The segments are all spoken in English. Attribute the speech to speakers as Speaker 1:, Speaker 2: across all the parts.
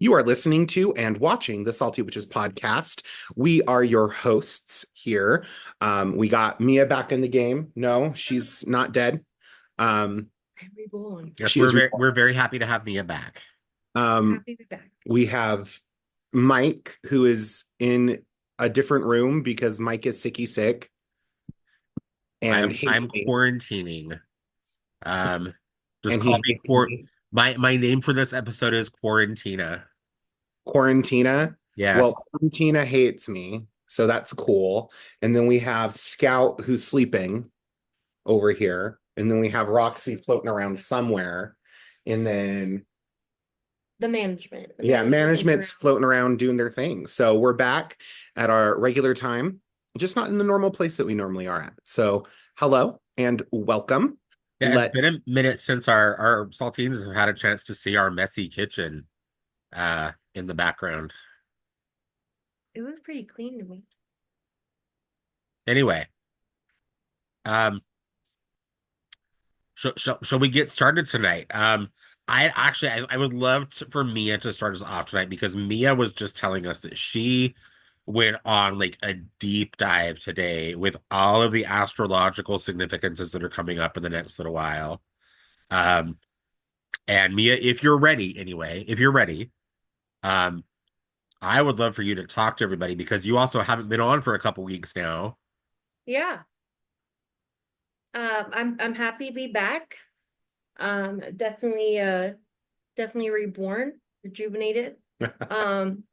Speaker 1: You are listening to and watching the Salty Witches podcast. We are your hosts here. We got Mia back in the game. No, she's not dead. Um,
Speaker 2: I'm reborn.
Speaker 3: Yes,
Speaker 1: she is
Speaker 3: we're very happy to have Mia back.
Speaker 2: Happy to be back.
Speaker 1: We have Mike, who is in a different room because Mike is sicky sick and
Speaker 3: I'm
Speaker 1: hates me.
Speaker 3: quarantining. Um, just
Speaker 1: And he
Speaker 3: call me
Speaker 1: hates me.
Speaker 3: my name for this episode is Quarantina.
Speaker 1: Quarantina.
Speaker 3: Yes.
Speaker 1: Well, Quarantina hates me, so that's cool. And then we have Scout, who's sleeping over here. And then we have Roxy floating around somewhere. And then,
Speaker 2: The management.
Speaker 1: yeah, management's
Speaker 2: is
Speaker 1: floating around doing their thing. So we're back at our regular time, just not in the normal place that we normally are at. So hello and welcome.
Speaker 3: Yeah, it's
Speaker 1: Let
Speaker 3: been a minute since our saltines have had a chance to see our messy kitchen in the background.
Speaker 2: It was pretty clean to me.
Speaker 3: Anyway, um shall we get started tonight? I would love for Mia to start us off tonight because Mia was just telling us that she went on like a deep dive today with all of the astrological significances that are coming up in the next little while. Um, and Mia, if you're ready, anyway, if you're ready, um, I would love for you to talk to everybody because you also haven't been on for a couple weeks now.
Speaker 2: Yeah. I'm happy to be back. Definitely reborn, rejuvenated. Um,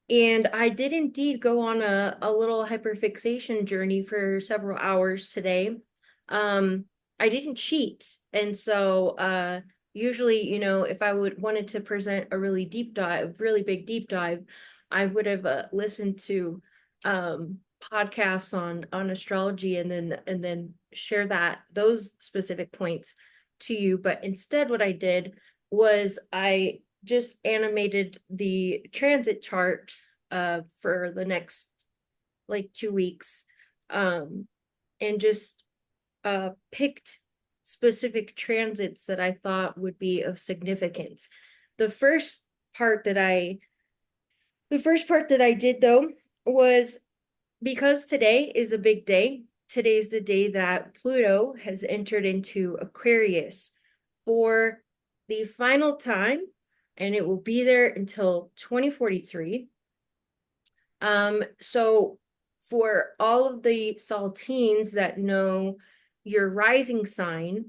Speaker 2: and I did indeed go on a little hyperfixation journey for several hours today. Um, I didn't cheat. And so usually, if I would wanted to present a really deep dive, really big deep dive, I would have listened to podcasts on astrology and then share those specific points to you. But instead, what I did was I just animated the transit chart for the next like 2 weeks, and just picked specific transits that I thought would be of significance. The first part that I the first part that I did though was because today is a big day. Today's the day that Pluto has entered into Aquarius for the final time, and it will be there until 2043. So for all of the saltines that know your rising sign,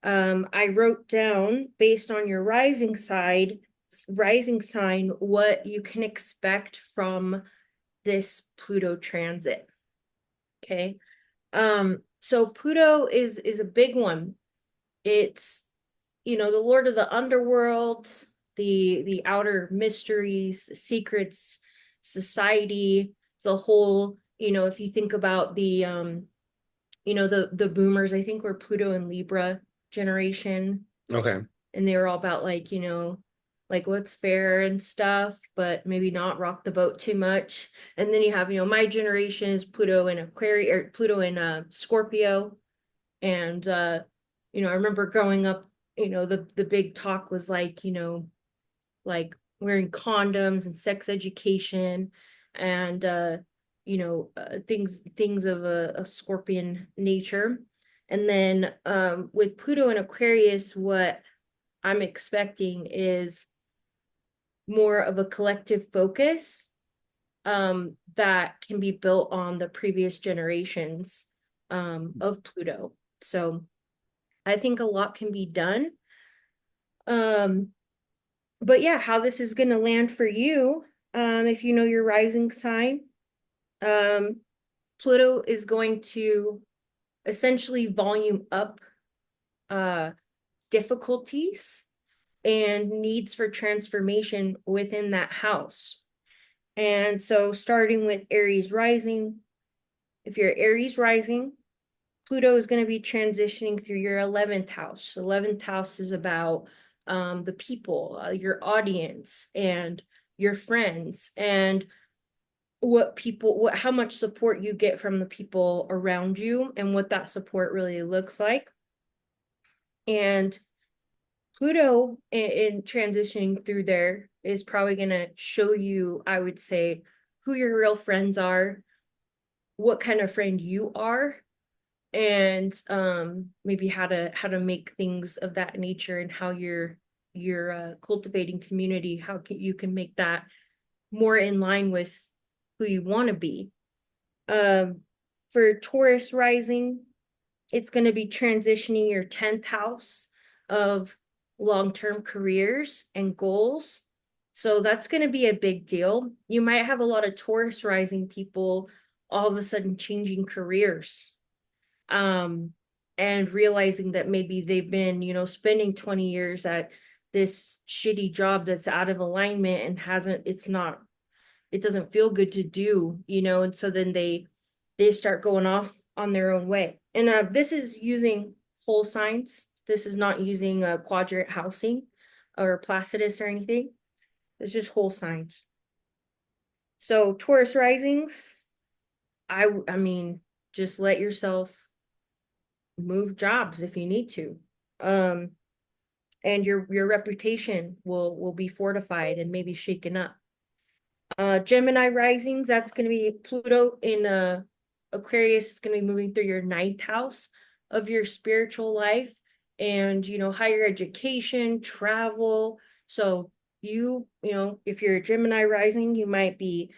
Speaker 2: I wrote down based on your rising sign, what you can expect from this Pluto transit. Okay. So Pluto is a big one. It's, the Lord of the underworld, the outer mysteries, the secrets, society as a whole. If you think about the boomers, I think were Pluto and Libra generation,
Speaker 1: okay.
Speaker 2: and they were all about like what's fair and stuff, but maybe not rock the boat too much. And then you have, my generation is Pluto in Aquarius, or Pluto in Scorpio. And I remember growing up, the big talk was like wearing condoms and sex education and things of a scorpion nature. And then with Pluto and Aquarius, what I'm expecting is more of a collective focus that can be built on the previous generations of Pluto. So I think a lot can be done. But yeah, how this is going to land for you, if you know your rising sign, um, Pluto is going to essentially volume up difficulties and needs for transformation within that house. And so starting with Aries rising, if you're Aries rising, Pluto is going to be transitioning through your 11th house. 11th house is about the people, your audience, and your friends, and how much support you get from the people around you, and what that support really looks like. And Pluto in transitioning through there is probably going to show you, I would say, who your real friends are, what kind of friend you are, and maybe how to make things of that nature, and how you're cultivating community, you can make that more in line with who you want to be. For Taurus rising, it's going to be transitioning your 10th house of long-term careers and goals. So that's going to be a big deal. You might have a lot of Taurus rising people all of a sudden changing careers, and realizing that maybe they've been, spending 20 years at this shitty job that's out of alignment and it doesn't feel good to do, and so then they start going off on their own way. And this is using whole signs. This is not using a quadrant housing or Placidus or anything. It's just whole signs. So Taurus risings, I mean, just let yourself move jobs if you need to. And your reputation will be fortified and maybe shaken up. Gemini risings, that's going to be Pluto in Aquarius. Is going to be moving through your 9th house of your spiritual life, and higher education, travel. So if you're a Gemini rising, you might be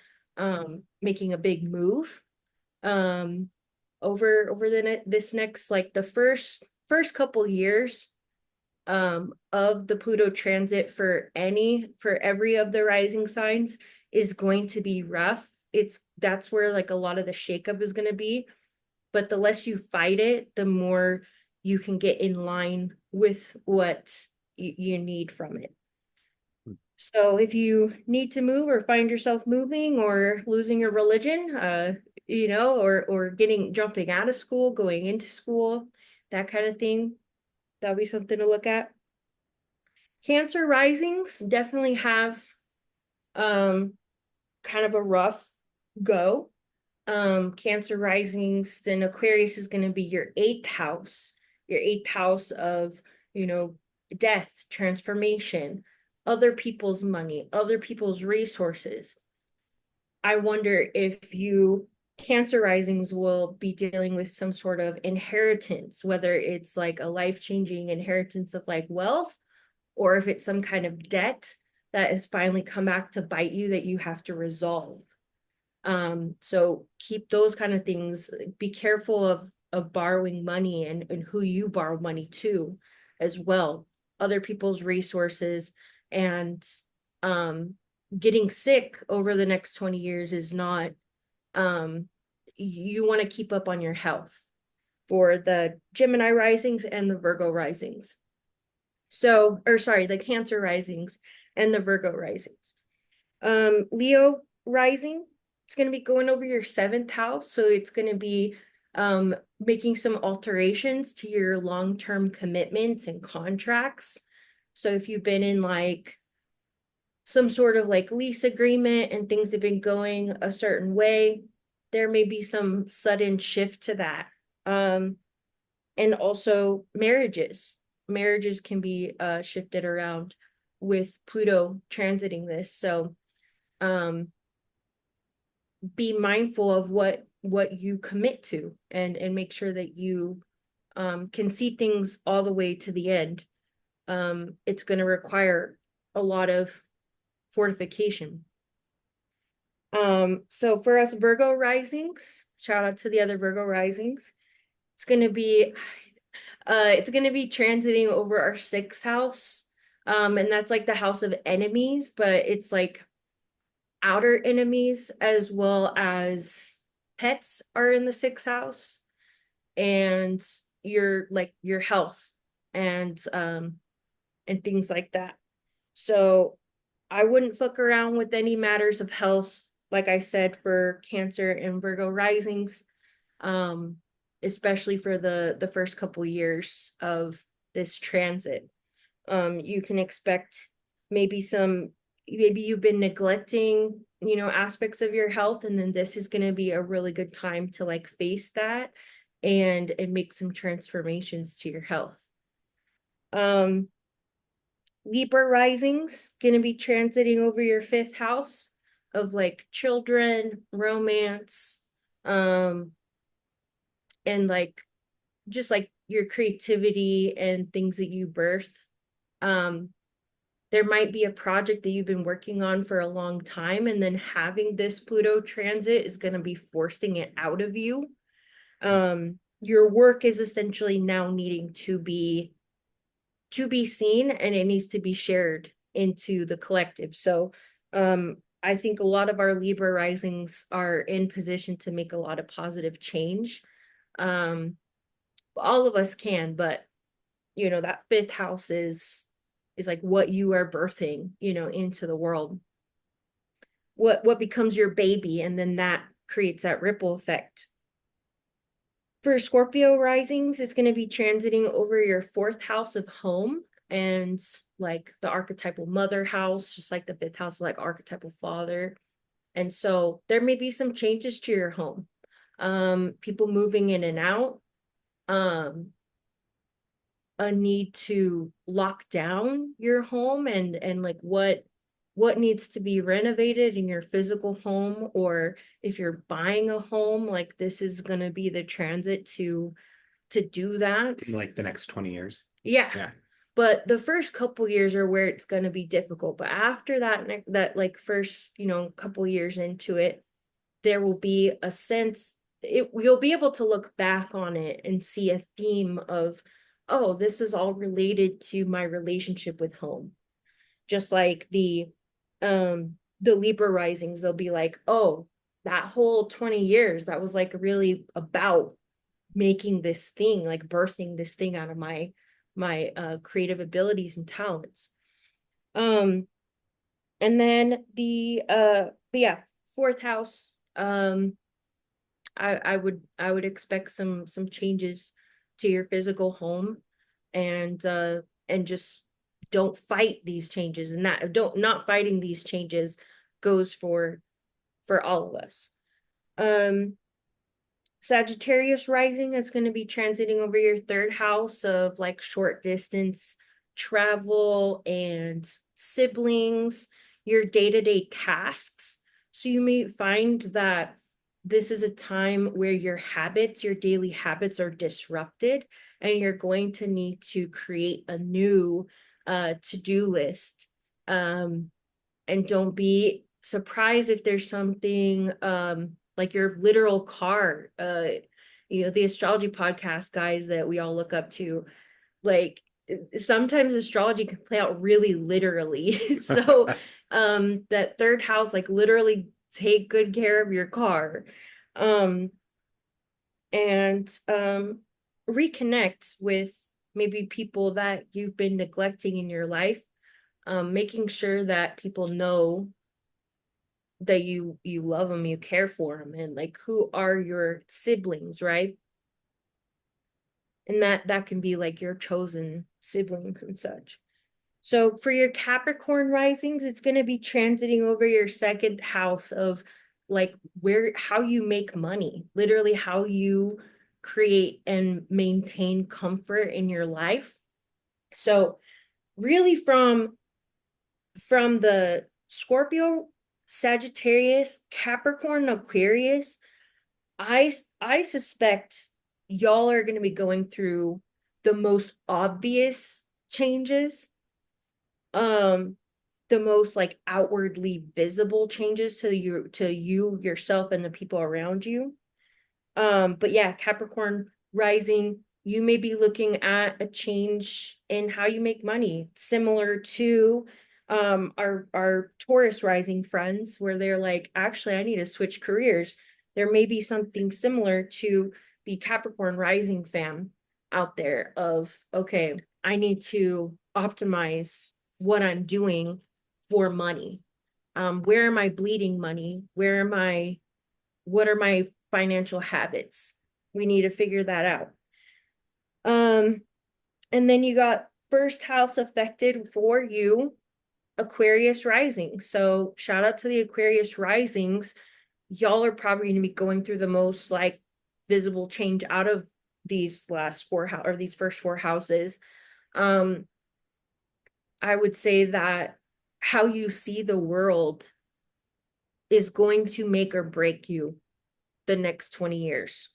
Speaker 2: making a big move over this next, like, the first couple years of the Pluto transit for every of the rising signs is going to be rough. That's where, like, a lot of the shakeup is going to be, but the less you fight it, the more you can get in line with what you need from it. So if you need to move, or find yourself moving, or losing your religion, or jumping out of school, going into school, that kind of thing, that'll be something to look at. Cancer risings definitely have kind of a rough go. Cancer risings, then Aquarius is going to be your 8th house, of, death, transformation, other people's money, other people's resources. I wonder if Cancer risings will be dealing with some sort of inheritance, whether it's like a life-changing inheritance of, like, wealth, or if it's some kind of debt that has finally come back to bite you that you have to resolve. So keep those kind of things. Be careful of borrowing money, and who you borrow money to as well. Other people's resources, and getting sick over the next 20 years is not, you want to keep up on your health for the Gemini risings and the Virgo risings. So, or sorry, the Cancer risings and the Virgo risings. Leo rising, it's going to be going over your 7th house. So it's going to be making some alterations to your long-term commitments and contracts. So if you've been in, like, some sort of, like, lease agreement and things have been going a certain way, there may be some sudden shift to that. And also marriages can be shifted around with Pluto transiting this. So be mindful of what you commit to, and make sure that you can see things all the way to the end. It's going to require a lot of fortification. So for us Virgo risings, shout out to the other Virgo risings, it's going to be transiting over our 6th house. And that's, like, the house of enemies, but it's like outer enemies, as well as pets are in the 6th house, and your health, and things like that. So I wouldn't fuck around with any matters of health, like I said, for Cancer and Virgo risings, especially for the first couple years of this transit. You can expect maybe you've been neglecting, aspects of your health, and then this is going to be a really good time to, like, face that and make some transformations to your health. Libra risings gonna be transiting over your fifth house of like children, romance, and like just like your creativity and things that you birth. Um, there might be a project that you've been working on for a long time, and then having this Pluto transit is going to be forcing it out of you. Your work is essentially now needing to be seen, and it needs to be shared into the collective. So I think a lot of our Libra risings are in position to make a lot of positive change. All of us can, but that fifth house is like what you are birthing, into the world. What becomes your baby, and then that creates that ripple effect. For Scorpio risings, it's going to be transiting over your fourth house of home and like the archetypal mother house, just like the fifth house, like archetypal father. And so there may be some changes to your home. People moving in and out, a need to lock down your home and like what needs to be renovated in your physical home, or if you're buying a home, like this is going to be the transit to do that.
Speaker 1: In like the next 20 years.
Speaker 2: Yeah. But the first couple years are where it's going to be difficult, but after that like first couple years into it, there will be a sense, you'll be able to look back on it and see a theme of, oh, this is all related to my relationship with home. Just like the Libra risings, they'll be like, oh, that whole 20 years, that was like really about making this thing, like birthing this thing out of my creative abilities and talents. And then but yeah, fourth house, I would expect some changes to your physical home, and just don't fight these changes, and that don't not fighting these changes goes for all of us. Sagittarius rising is going to be transiting over your third house of like short distance travel and siblings, your day-to-day tasks. So you may find that this is a time where your daily habits are disrupted, and you're going to need to create a new to-do list. And don't be surprised if there's something like your literal car, the astrology podcast guys that we all look up to, like sometimes astrology can play out really literally. So that third house, like literally take good care of your car, and reconnect with maybe people that you've been neglecting in your life, making sure that people know that you love them, you care for them, and like who are your siblings, right? And that can be like your chosen siblings and such. So for your Capricorn risings, it's going to be transiting over your second house of like how you make money, literally how you create and maintain comfort in your life. So really from the Scorpio, Sagittarius, Capricorn, Aquarius, I suspect y'all are going to be going through the most obvious changes, the most like outwardly visible changes to you yourself and the people around you. But yeah, Capricorn rising, you may be looking at a change in how you make money, similar to our Taurus rising friends, where they're like, actually, I need to switch careers. There may be something similar to the Capricorn rising fam out there of, okay, I need to optimize what I'm doing for money. Where am I bleeding money? What are my financial habits? We need to figure that out. And then you got first house affected for you, Aquarius rising. So shout out to the Aquarius risings. Y'all are probably going to be going through the most like visible change out of these last four or these first four houses. I would say that how you see the world is going to make or break you the next 20 years.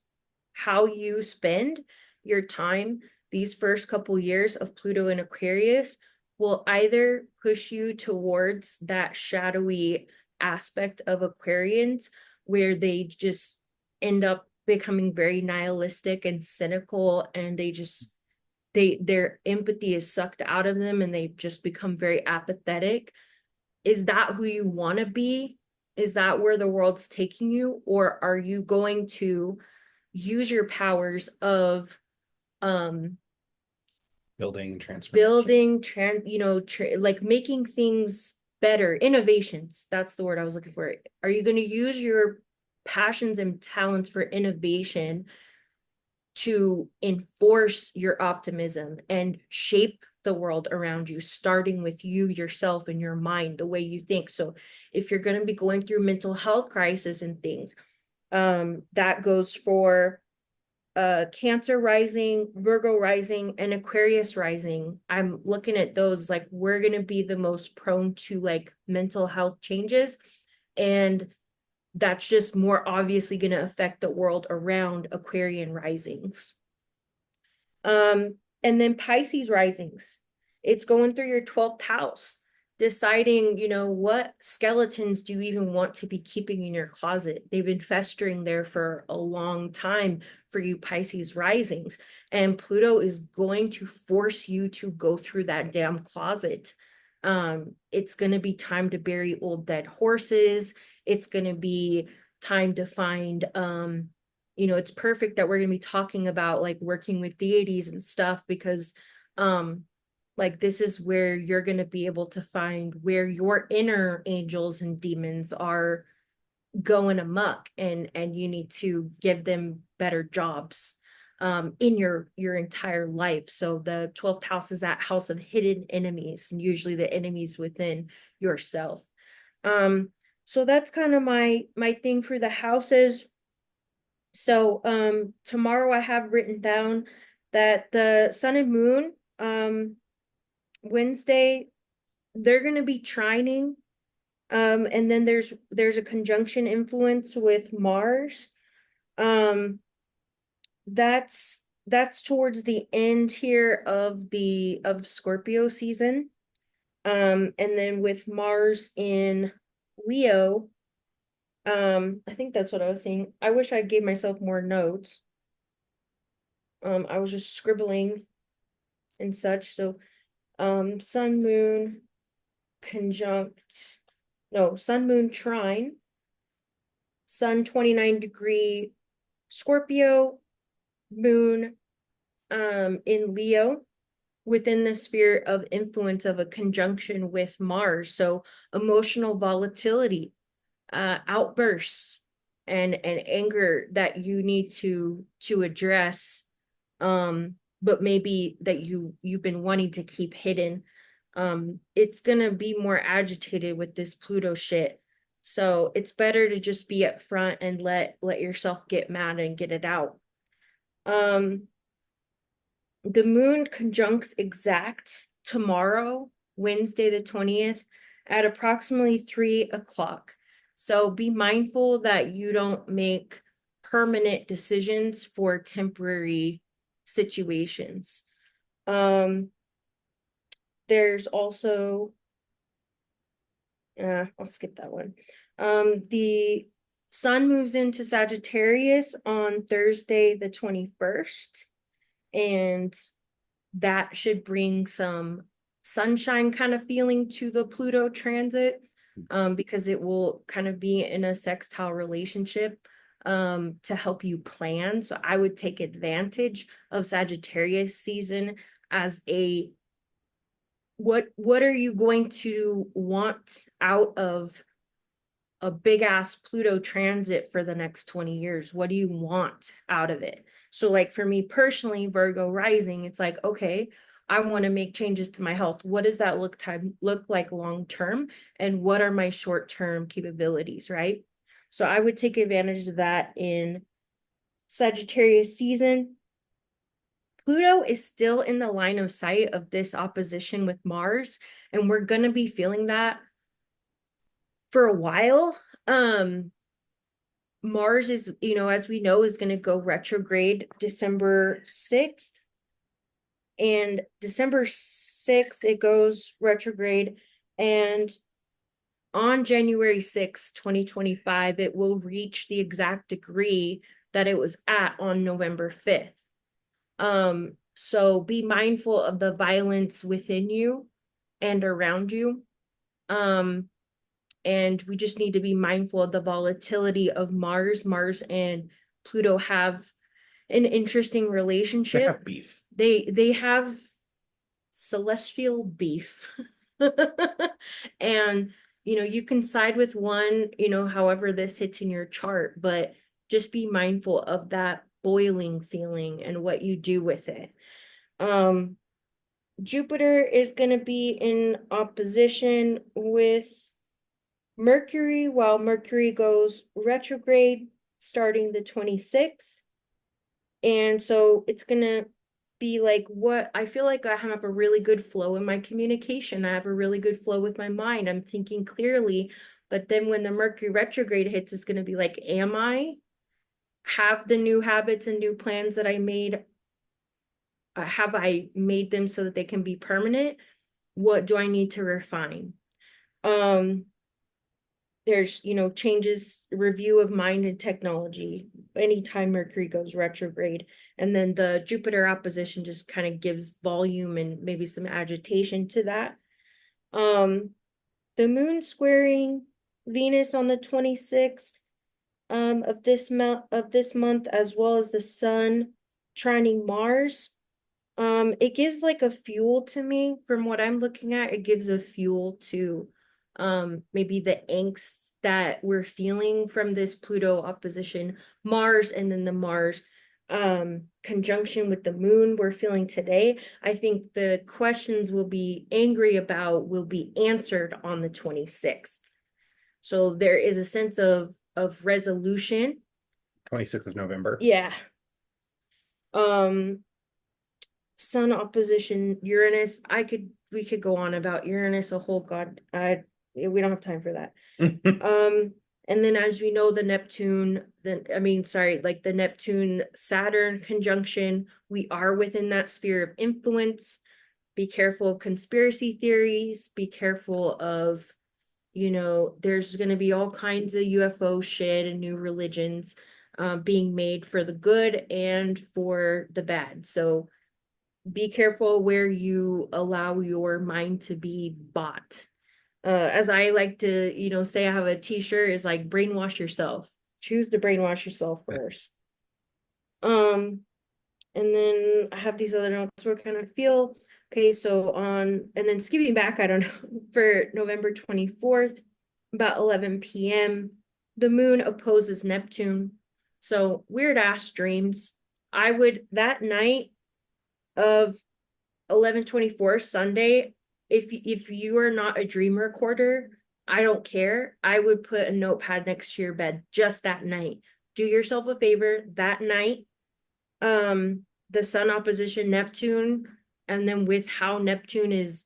Speaker 2: How you spend your time these first couple years of Pluto and Aquarius will either push you towards that shadowy aspect of Aquarians where they just end up becoming very nihilistic and cynical, and their empathy is sucked out of them and they just become very apathetic. Is that who you want to be? Is that where the world's taking you? Or are you going to use your powers of um
Speaker 1: Building transformation.
Speaker 2: like making things better, innovations, that's the word I was looking for. Are you going to use your passions and talents for innovation to enforce your optimism and shape the world around you, starting with you yourself and your mind, the way you think? So if you're going to be going through mental health crisis and things, that goes for Cancer rising, Virgo rising, and Aquarius rising. I'm looking at those like we're going to be the most prone to like mental health changes, and that's just more obviously going to affect the world around Aquarian risings. And then Pisces risings, it's going through your 12th house, deciding, what skeletons do you even want to be keeping in your closet? They've been festering there for a long time for you Pisces risings, and Pluto is going to force you to go through that damn closet. It's going to be time to bury old dead horses. It's going to be time to find it's perfect that we're going to be talking about like working with deities and stuff, because like this is where you're going to be able to find where your inner angels and demons are going amok, and you need to give them better jobs in your entire life. So the 12th house is that house of hidden enemies, and usually the enemies within yourself. So that's kind of my thing for the houses. So tomorrow I have written down that the sun and moon, Wednesday, they're going to be trining. And then there's a conjunction influence with Mars. That's towards the end here of Scorpio season. And then with Mars in Leo, I think that's what I was saying. I wish I gave myself more notes. I was just scribbling and such. So, sun, moon, sun, moon, trine, sun 29-degree Scorpio, moon, in Leo, within the sphere of influence of a conjunction with Mars. So emotional volatility, outbursts and anger that you need to address, but maybe that you've been wanting to keep hidden. It's gonna be more agitated with this Pluto shit, so it's better to just be up front and let yourself get mad and get it out. The moon conjuncts exact tomorrow, Wednesday the 20th, at approximately 3 o'clock. So be mindful that you don't make permanent decisions for temporary situations. There's also, I'll skip that one. The sun moves into Sagittarius on Thursday the 21st, and that should bring some sunshine kind of feeling to the Pluto transit, because it will kind of be in a sextile relationship to help you plan. So I would take advantage of Sagittarius season as what are you going to want out of a big ass Pluto transit for the next 20 years? What do you want out of it? So like for me personally, Virgo rising, it's like, okay, I want to make changes to my health. What does that look like long term? And what are my short term capabilities, right? So I would take advantage of that in Sagittarius season. Pluto is still in the line of sight of this opposition with Mars, and we're going to be feeling that for a while. Mars is, as we know, is going to go retrograde December 6th. And December 6th, it goes retrograde. And on January 6th, 2025, it will reach the exact degree that it was at on November 5th. So be mindful of the violence within you and around you. And we just need to be mindful of the volatility of Mars. Mars and Pluto have an interesting
Speaker 1: They
Speaker 2: relationship.
Speaker 1: have beef.
Speaker 2: They have celestial beef. And you can side with one, however this hits in your chart, but just be mindful of that boiling feeling and what you do with it. Jupiter is going to be in opposition with Mercury while Mercury goes retrograde starting the 26th. And so it's going to be like what I feel like I have a really good flow in my communication. I have a really good flow with my mind. I'm thinking clearly. But then when the Mercury retrograde hits, it's going to be like, have the new habits and new plans that I made, have I made them so that they can be permanent? What do I need to refine? There's, changes, review of mind and technology anytime Mercury goes retrograde. And then the Jupiter opposition just kind of gives volume and maybe some agitation to that. The moon squaring Venus on the 26th of this month, as well as the sun trining Mars. It gives like a fuel to me from what I'm looking at. It gives a fuel to maybe the angst that we're feeling from this Pluto opposition Mars, and then the Mars conjunction with the moon we're feeling today. I think the questions we'll be angry about will be answered on the 26th. So there is a sense of resolution.
Speaker 1: 26th of November.
Speaker 2: Yeah. Sun opposition Uranus. We could go on about Uranus a whole we don't have time for that. And then as we know, the Neptune Saturn conjunction, we are within that sphere of influence. Be careful of conspiracy theories, be careful of, there's going to be all kinds of UFO shit and new religions being made for the good and for the bad. So be careful where you allow your mind to be bought. As I like to, say, I have a t-shirt is like brainwash yourself. Choose to brainwash yourself first. And then I have these other notes where kind of feel. Okay, so and then skipping back, I don't know, for November 24th, about 11 p.m., the moon opposes Neptune. So weird ass dreams. That night of 11/24 Sunday, if you are not a dream recorder, I don't care. I would put a notepad next to your bed just that night. Do yourself a favor that night. The sun opposition Neptune, and then with how Neptune is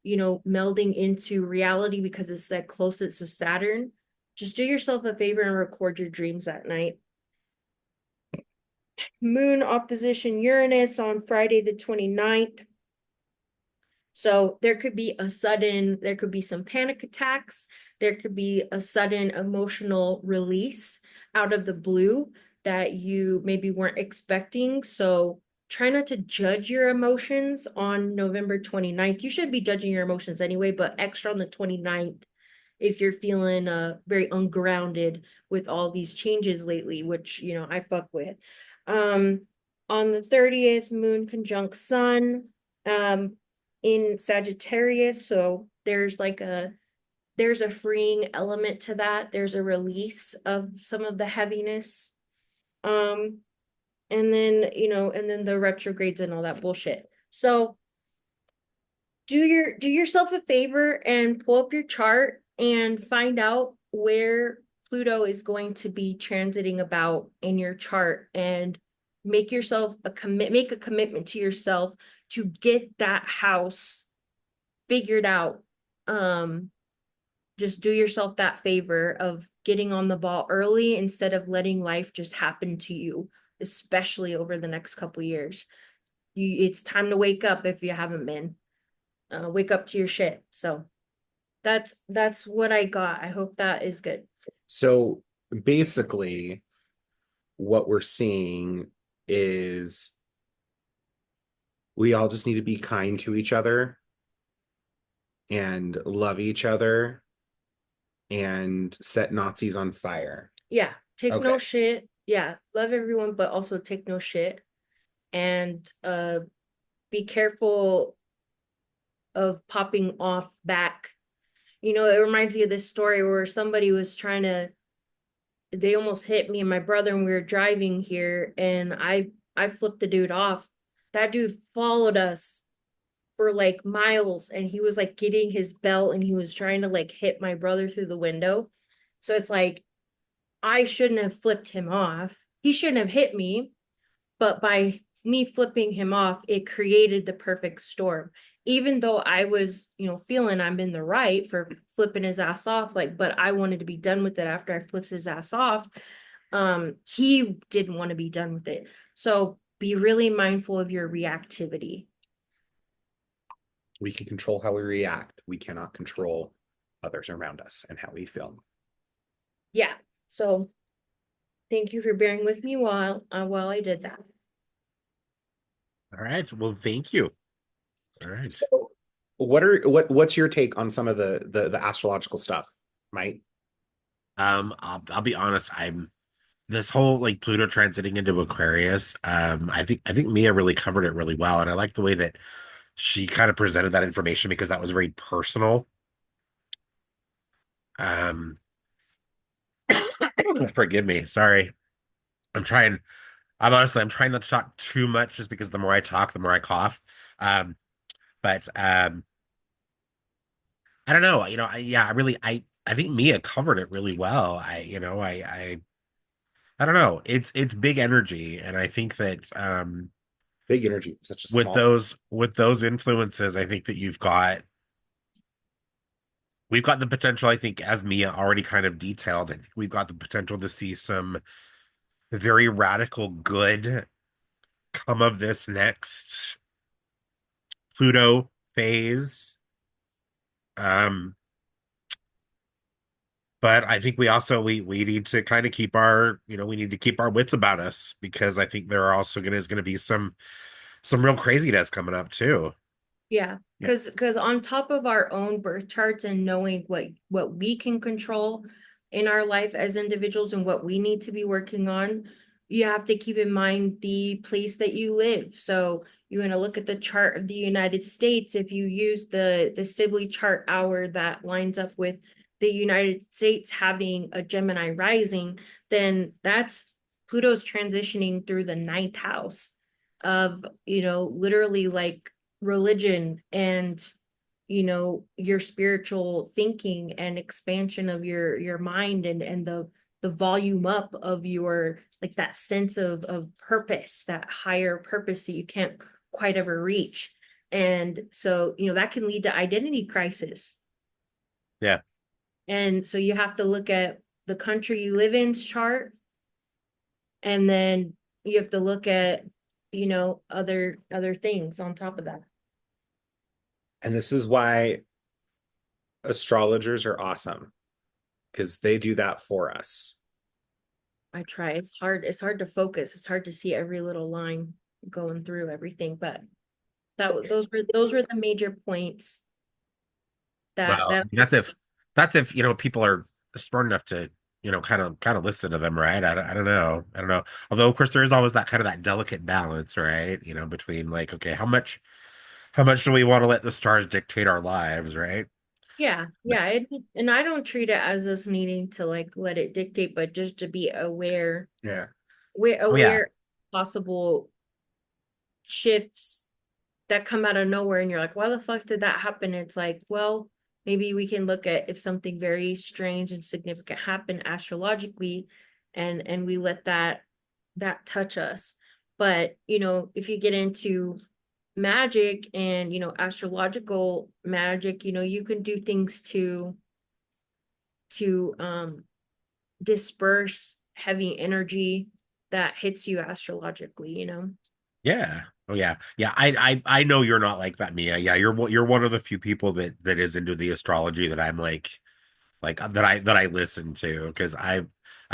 Speaker 2: melding into reality because it's that closest to Saturn, just do yourself a favor and record your dreams that night. Moon opposition Uranus on Friday the 29th. So there could be some panic attacks. There could be a sudden emotional release out of the blue that you maybe weren't expecting. So try not to judge your emotions on November 29th. You should be judging your emotions anyway, but extra on the 29th if you're feeling very ungrounded with all these changes lately, which, I fuck with. On the 30th, moon conjunct sun. In Sagittarius, so there's a freeing element to that. There's a release of some of the heaviness. And then, and then the retrogrades and all that bullshit. So do yourself a favor and pull up your chart and find out where Pluto is going to be transiting about in your chart, and make yourself make a commitment to yourself to get that house figured out. Just do yourself that favor of getting on the ball early instead of letting life just happen to you, especially over the next couple years. It's time to wake up if you haven't been. Wake up to your shit. So that's what I got. I hope that is good.
Speaker 1: So basically, what we're seeing is we all just need to be kind to each other and love each other and set Nazis on fire.
Speaker 2: Yeah, take no
Speaker 1: Okay.
Speaker 2: shit. Yeah, love everyone, but also take no shit. And be careful of popping off back. You know, it reminds me of this story where somebody was trying to, they almost hit me and my brother when we were driving here, and I flipped the dude off. That dude followed us for like miles, and he was like getting his belt and he was trying to like hit my brother through the window. So it's like I shouldn't have flipped him off. He shouldn't have hit me, but by me flipping him off, it created the perfect storm. Even though I was, feeling I'm in the right for flipping his ass off, like, but I wanted to be done with it after I flipped his ass off. He didn't want to be done with it. So be really mindful of your reactivity.
Speaker 1: We can control how we react. We cannot control others around us and how we feel.
Speaker 2: Yeah. So thank you for bearing with me while I did that.
Speaker 3: All right. Well, thank you. All right.
Speaker 1: So what's your take on some of the astrological stuff, Mike?
Speaker 3: I'll be honest, I'm this whole like Pluto transiting into Aquarius, I think Mia really covered it really well. And I like the way that she kind of presented that information because that was very personal. Um Forgive me, sorry. I'm trying I'm trying not to talk too much just because the more I talk, the more I cough. Um, but I don't know, yeah, I think Mia covered it really well. I don't know. It's big energy, and I think that
Speaker 1: Big energy, such a
Speaker 3: with
Speaker 1: small.
Speaker 3: those influences, I think that we've got the potential, I think, as Mia already kind of detailed, I think we've got the potential to see some very radical good come of this next Pluto phase. Um, but I think we need to kind of keep we need to keep our wits about us because I think there are also gonna be some real craziness coming up too.
Speaker 2: Yeah,
Speaker 1: Yeah.
Speaker 2: because on top of our own birth charts and knowing what we can control in our life as individuals and what we need to be working on, you have to keep in mind the place that you live. So you want to look at the chart of the United States. If you use the Sibley chart hour that lines up with the United States having a Gemini rising, then that's Pluto's transitioning through the ninth house of, literally like religion and your spiritual thinking and expansion of your mind and the volume up of your like that sense of purpose, that higher purpose that you can't quite ever reach. And so that can lead to identity crisis.
Speaker 3: Yeah.
Speaker 2: And so you have to look at the country you live in's chart, and then you have to look at other things on top of that.
Speaker 1: And this is why astrologers are awesome because they do that for us.
Speaker 2: I try. It's hard. It's hard to focus. It's hard to see every little line going through everything. But those were the major points that
Speaker 3: Well,
Speaker 2: that
Speaker 3: that's if people are smart enough to kind of listen to them, right? I don't know. Although of course there is always that kind of that delicate balance, right? Between like, okay, how much do we want to let the stars dictate our lives, right?
Speaker 2: yeah. And I don't treat it as us needing to like let it dictate, but just to be aware,
Speaker 1: Yeah.
Speaker 2: we're
Speaker 3: Oh yeah.
Speaker 2: aware of possible shifts that come out of nowhere, and you're like, why the fuck did that happen? It's like, well, maybe we can look at if something very strange and significant happened astrologically, and we let that touch us. But, if you get into magic and, astrological magic, you can do things to disperse heavy energy that hits you astrologically.
Speaker 3: Yeah. Oh yeah. Yeah. I know you're not like that, Mia. Yeah, you're one of the few people that is into the astrology that I'm like that I listen to because I've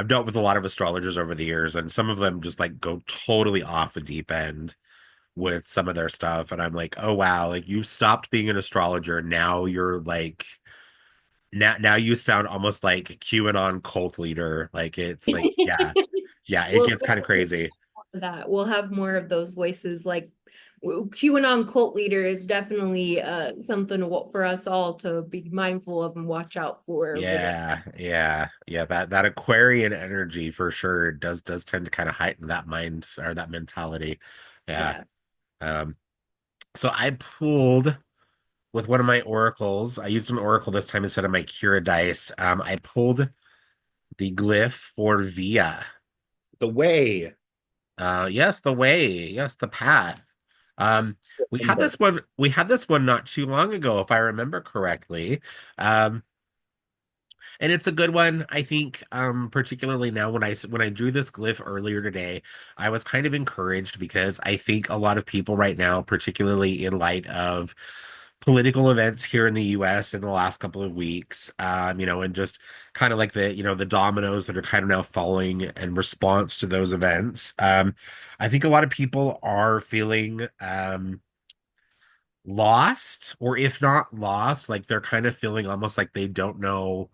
Speaker 3: dealt with a lot of astrologers over the years, and some of them just like go totally off the deep end with some of their stuff, and I'm like, oh wow, like you stopped being an astrologer, now you're like now you sound almost like QAnon cult leader. Like it's like yeah, it
Speaker 2: We'll
Speaker 3: gets kind of crazy.
Speaker 2: that we'll have more of those voices like QAnon cult leader is definitely something for us all to be mindful of and watch out for over there.
Speaker 3: Yeah. That Aquarian energy for sure does tend to kind of heighten that mind or that mentality. Yeah.
Speaker 2: Yeah.
Speaker 3: Um, so I pulled with one of my oracles. I used an oracle this time instead of my Cura dice. I pulled the glyph for Via.
Speaker 1: The way.
Speaker 3: Yes, the way. Yes, the path. Um,
Speaker 1: Remember.
Speaker 3: we had this one not too long ago, if I remember correctly. Um, And it's a good one, I think, particularly now when I drew this glyph earlier today, I was kind of encouraged because I think a lot of people right now, particularly in light of political events here in the US in the last couple of weeks, and just kind of like the dominoes that are kind of now falling in response to those events. I think a lot of people are feeling lost, or if not lost, like they're kind of feeling almost like they don't know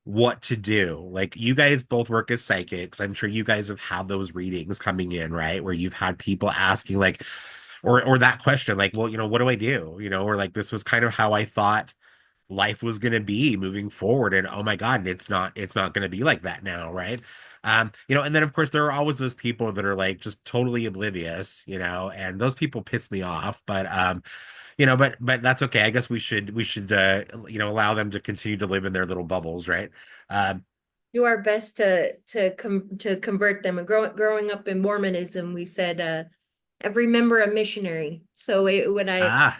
Speaker 3: what to do. Like you guys both work as psychics. I'm sure you guys have had those readings coming in, right? Where you've had people asking like or that question like, well, what do I do? Or like this was kind of how I thought life was going to be moving forward and oh my God, it's not going to be like that now, right? And then of course there are always those people that are like just totally oblivious, and those people piss me off, but that's okay. I guess we should allow them to continue to live in their little bubbles, right? Um,
Speaker 2: Do our best to convert them. And growing up in Mormonism, we said every member a missionary. So when I
Speaker 3: ah,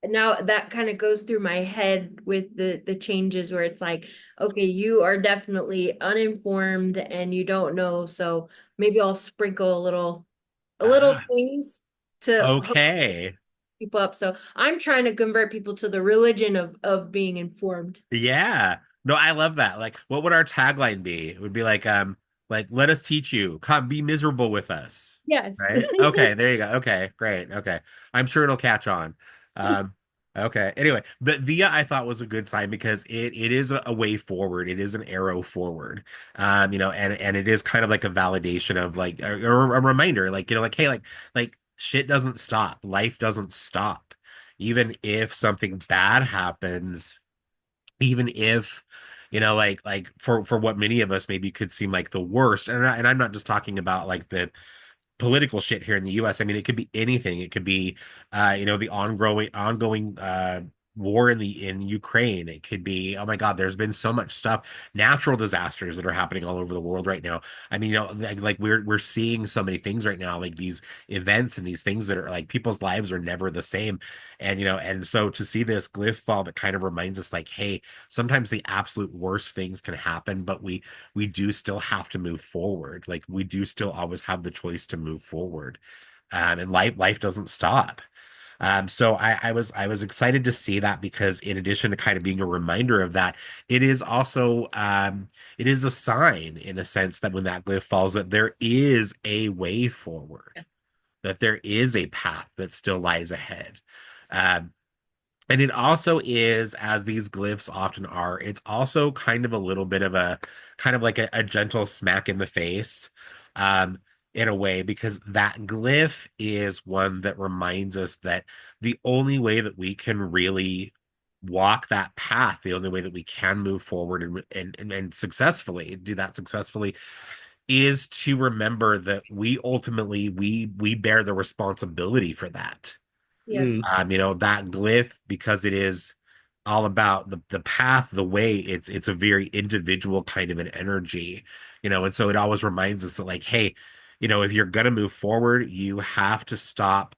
Speaker 2: now that kind of goes through my head with the changes where it's like, okay, you are definitely uninformed and you don't know, so maybe I'll sprinkle a little
Speaker 3: ah,
Speaker 2: things to hook
Speaker 3: okay.
Speaker 2: people up. So I'm trying to convert people to the religion of being informed.
Speaker 3: Yeah. No, I love that. Like, what would our tagline be? It would be like, let us teach you. Come be miserable with us.
Speaker 2: Yes.
Speaker 3: Right? Okay, there you go. Okay, great. Okay. I'm sure it'll catch on. Um, okay. Anyway, but Via I thought was a good sign because it is a way forward. It is an arrow forward. And it is kind of like a validation of like a reminder, like, like, hey, like shit doesn't stop. Life doesn't stop. Even if something bad happens, even if like for what many of us maybe could seem like the worst, and I'm not just talking about like the political shit here in the US. I mean, it could be anything. It could be, the ongoing war in Ukraine. It could be, oh my God, there's been so much stuff, natural disasters that are happening all over the world right now. I mean, like we're seeing so many things right now, like these events and these things that are like people's lives are never the same. And so to see this glyph fall that kind of reminds us like, hey, sometimes the absolute worst things can happen, but we do still have to move forward. Like we do still always have the choice to move forward. And life doesn't stop. So I was excited to see that because in addition to kind of being a reminder of that, it is also it is a sign in a sense that when that glyph falls, that there is a way forward, that there is a path that still lies ahead. Um, and it also is, as these glyphs often are, it's also kind of a little bit of a kind of like a gentle smack in the face, um, in a way, because that glyph is one that reminds us that the only way that we can really walk that path, the only way that we can move forward and successfully do that successfully is to remember that we ultimately we bear the responsibility for that.
Speaker 1: Mm.
Speaker 2: Yes.
Speaker 3: That glyph, because it is all about the path, the way, it's a very individual kind of an energy, and so it always reminds us that like, hey, if you're going to move forward, you have to stop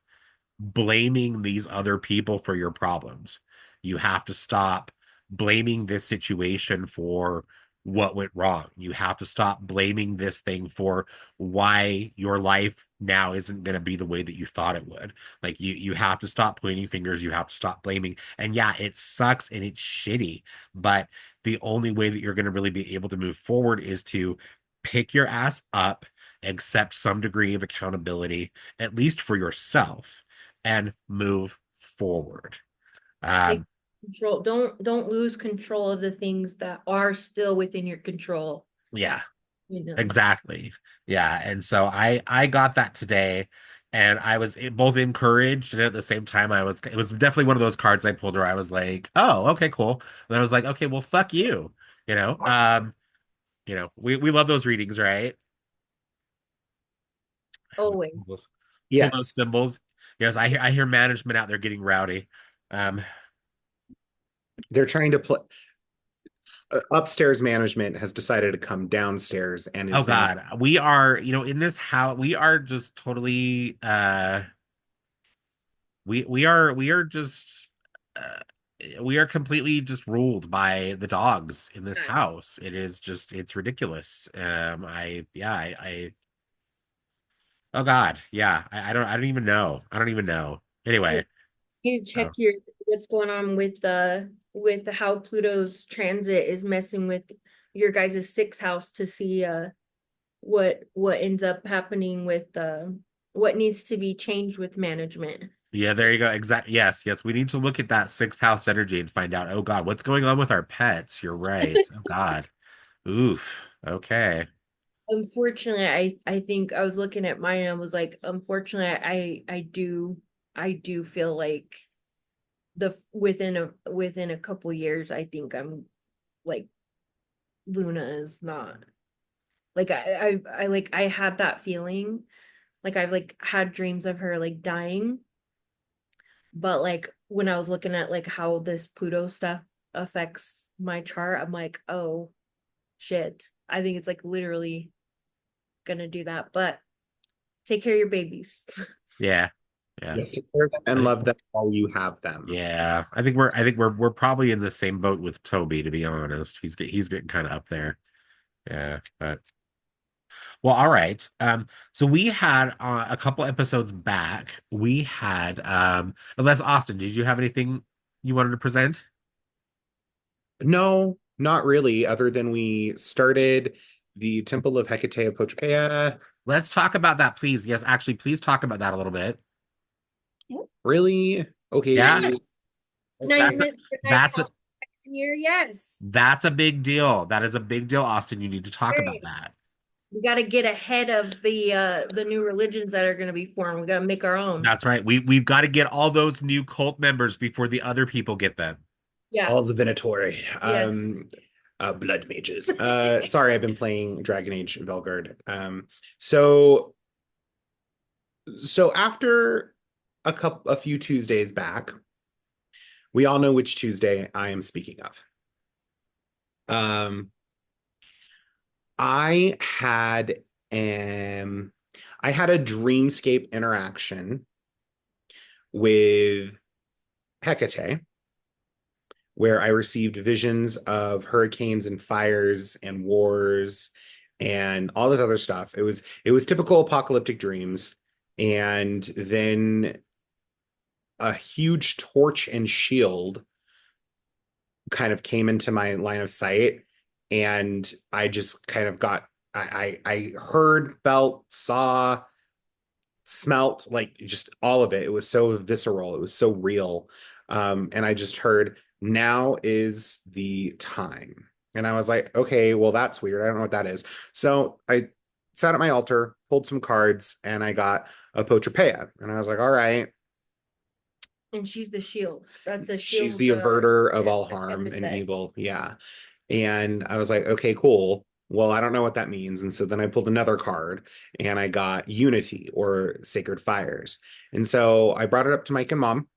Speaker 3: blaming these other people for your problems. You have to stop blaming this situation for what went wrong. You have to stop blaming this thing for why your life now isn't going to be the way that you thought it would. Like you have to stop pointing fingers, you have to stop blaming. And yeah, it sucks and it's shitty, but the only way that you're going to really be able to move forward is to pick your ass up, accept some degree of accountability, at least for yourself, and move forward.
Speaker 2: Take
Speaker 3: Um,
Speaker 2: control. Don't lose control of the things that are still within your control,
Speaker 3: yeah,
Speaker 2: you know.
Speaker 3: exactly. Yeah, and so I got that today, and I was both encouraged and at the same time it was definitely one of those cards I pulled where I was like, oh, okay, cool. And I was like, okay, well, fuck you. You know, um, we love those readings, right?
Speaker 2: Always.
Speaker 3: Pull those
Speaker 1: Yes,
Speaker 3: symbols. Yes, I hear management out there getting rowdy. Um,
Speaker 1: they're trying to play. Upstairs management has decided to come downstairs and
Speaker 3: Oh
Speaker 1: is now.
Speaker 3: God, we are, in this house, we are just totally we are just uh we are completely just ruled by the dogs in this house. It is just it's ridiculous. I yeah, I oh God, yeah. I don't even know. I don't even know.
Speaker 2: You
Speaker 3: Anyway,
Speaker 2: need to check
Speaker 3: so
Speaker 2: your what's going on with the how Pluto's transit is messing with your guys' sixth house to see what ends up happening with what needs to be changed with management.
Speaker 3: yeah, there you go. Exactly. Yes, yes. We need to look at that sixth house energy and find out, oh God, what's going on with our pets? You're right. Oh God. Oof. Okay.
Speaker 2: Unfortunately, I think I was looking at mine and I was like, unfortunately, I do feel like the within a couple years, I think I'm like Luna is not like I had that feeling. Like I've like had dreams of her like dying, but like when I was looking at like how this Pluto stuff affects my chart, I'm like, oh shit. I think it's like literally gonna do that. But take care of your babies.
Speaker 3: Yeah. Yeah.
Speaker 1: Yes, take care of them
Speaker 3: I
Speaker 1: and
Speaker 3: think
Speaker 1: love them while you have them.
Speaker 3: yeah. I think we're probably in the same boat with Toby, to be honest. He's getting kind of up there. Yeah. But well, all right. So we had a couple episodes back, we had unless Austin, did you have anything you wanted to present?
Speaker 1: No, not really, other than we started the Temple of Hecate Apotropæa.
Speaker 3: Let's talk about that, please. Yes, actually, please talk about that a little bit.
Speaker 1: Really?
Speaker 3: Yeah.
Speaker 1: Okay.
Speaker 2: Now you
Speaker 3: That,
Speaker 2: missed your night
Speaker 3: that's a
Speaker 2: call year, yes.
Speaker 3: that's a big deal. That is a big deal, Austin. You need to talk about
Speaker 2: Right.
Speaker 3: that.
Speaker 2: We got to get ahead of the new religions that are going to be formed. We got to make our own.
Speaker 3: That's right. We've got to get all those new cult members before the other people get them.
Speaker 2: Yeah.
Speaker 1: All the Venatori.
Speaker 2: Yes.
Speaker 1: Blood mages. Sorry, I've been playing Dragon Age Velgard. So after a few Tuesdays back, we all know which Tuesday I am speaking of. Um, I had um I had a dreamscape interaction with Hecate where I received visions of hurricanes and fires and wars and all this other stuff. It was typical apocalyptic dreams. And then a huge torch and shield kind of came into my line of sight. And I just kind of got I heard, felt, saw, smelt, like just all of it. It was so visceral, it was so real. And I just heard, now is the time. And I was like, okay, well, that's weird. I don't know what that is. So I sat at my altar, pulled some cards, and I got a Potropea. And I was like, all right,
Speaker 2: And she's the shield. That's the
Speaker 1: she's
Speaker 2: shield.
Speaker 1: the averter of all harm and
Speaker 2: Epithet.
Speaker 1: evil. Yeah. And I was like, okay, cool. Well, I don't know what that means. And so then I pulled another card and I got Unity or Sacred Fires. And so I brought it up to Mike and Mom,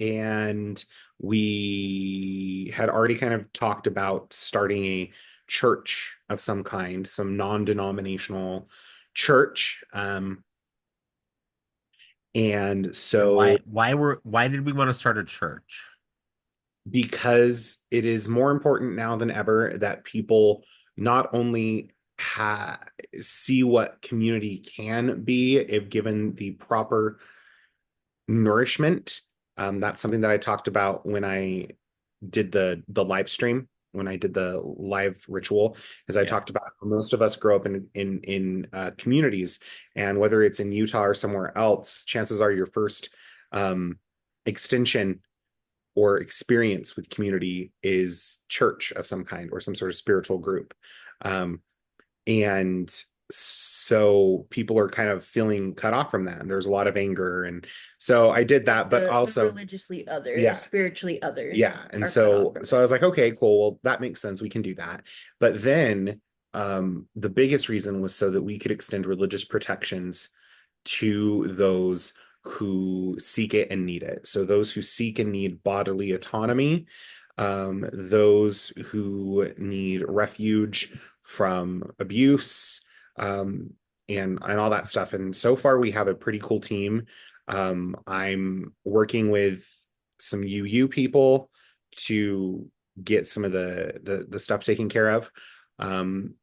Speaker 1: and we had already kind of talked about starting a church of some kind, some non-denominational church. And so
Speaker 3: Why did we want to start a church?
Speaker 1: because it is more important now than ever that people not only see what community can be if given the proper nourishment. That's something that I talked about when I did the live stream, when I did the live ritual, as I
Speaker 3: Yeah.
Speaker 1: talked about, most of us grow up in communities, and whether it's in Utah or somewhere else, chances are your first extension or experience with community is church of some kind or some sort of spiritual group. And so people are kind of feeling cut off from that. And there's a lot of anger. And so I did that, but
Speaker 2: The
Speaker 1: also,
Speaker 2: religiously other,
Speaker 1: yeah,
Speaker 2: spiritually other
Speaker 1: yeah. And
Speaker 2: are cut off
Speaker 1: so,
Speaker 2: from
Speaker 1: so I
Speaker 2: it.
Speaker 1: was like, okay, cool. Well, that makes sense. We can do that. But then, the biggest reason was so that we could extend religious protections to those who seek it and need it. So those who seek and need bodily autonomy, those who need refuge from abuse, and all that stuff. And so far, we have a pretty cool team. I'm working with some UU people to get some of the stuff taken care of.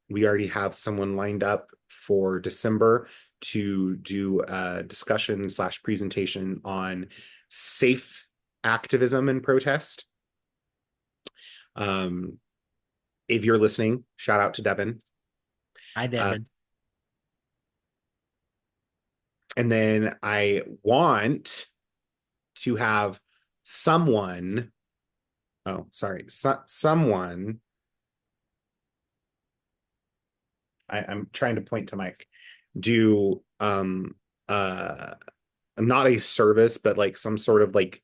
Speaker 1: We already have someone lined up for December to do a discussion slash presentation on safe activism and protest. If you're listening, shout out to Devin.
Speaker 3: Hi,
Speaker 1: Uh,
Speaker 3: Devin.
Speaker 1: and then I want to have someone, oh, sorry, someone, I'm trying to point to Mike, do uh not a service, but like some sort of like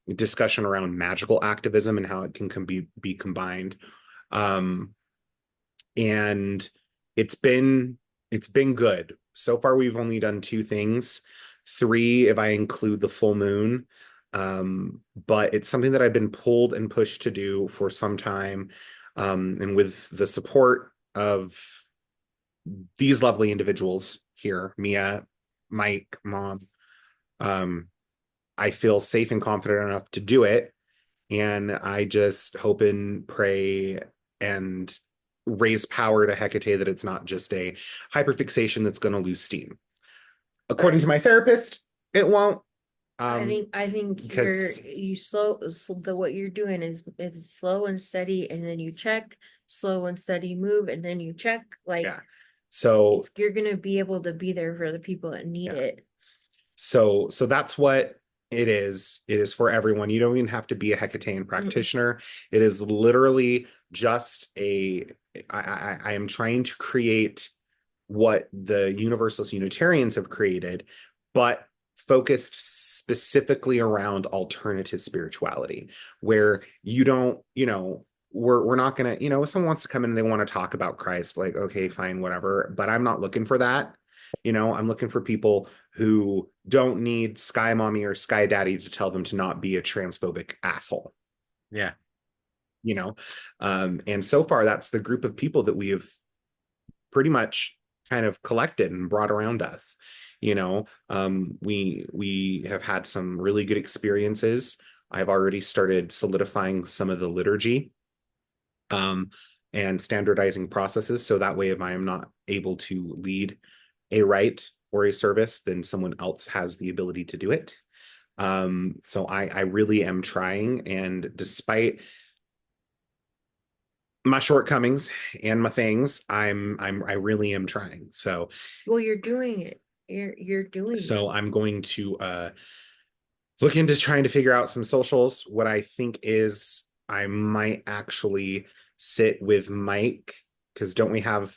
Speaker 1: discussion around magical activism and how it can be combined. Um, and it's been it's been good. So far, we've only done two things, three if I include the full moon. But it's something that I've been pulled and pushed to do for some time. And with the support of these lovely individuals here, Mia, Mike, Mom, um, I feel safe and confident enough to do it. And I just hope and pray and raise power to Hecate that it's not just a hyperfixation that's going to lose steam. According to my therapist, it won't.
Speaker 2: I think
Speaker 1: Because
Speaker 2: you what you're doing is slow and steady, and then you check, slow and steady move, and then you check. Like,
Speaker 1: yeah, so
Speaker 2: you're gonna be able to be there for the people that need
Speaker 1: yeah,
Speaker 2: it.
Speaker 1: so that's what it is. It is for everyone. You don't even have to be a Hecatean
Speaker 2: Mm-mm.
Speaker 1: practitioner. It is literally just I am trying to create what the Universalist Unitarians have created, but focused specifically around alternative spirituality, where you don't, we're not gonna, if someone wants to come in and they want to talk about Christ, like, okay, fine, whatever. But I'm not looking for that. I'm looking for people who don't need Sky Mommy or Sky Daddy to tell them to not be a transphobic asshole.
Speaker 3: Yeah.
Speaker 1: And so far that's the group of people that we have pretty much kind of collected and brought around us. We have had some really good experiences. I've already started solidifying some of the liturgy, and standardizing processes, so that way if I am not able to lead a rite or a service, then someone else has the ability to do it. So I really am trying, and despite my shortcomings and my things, I really am trying. So
Speaker 2: Well, you're doing it. You're doing it.
Speaker 1: I'm going to look into trying to figure out some socials. What I think is I might actually sit with Mike, because don't we have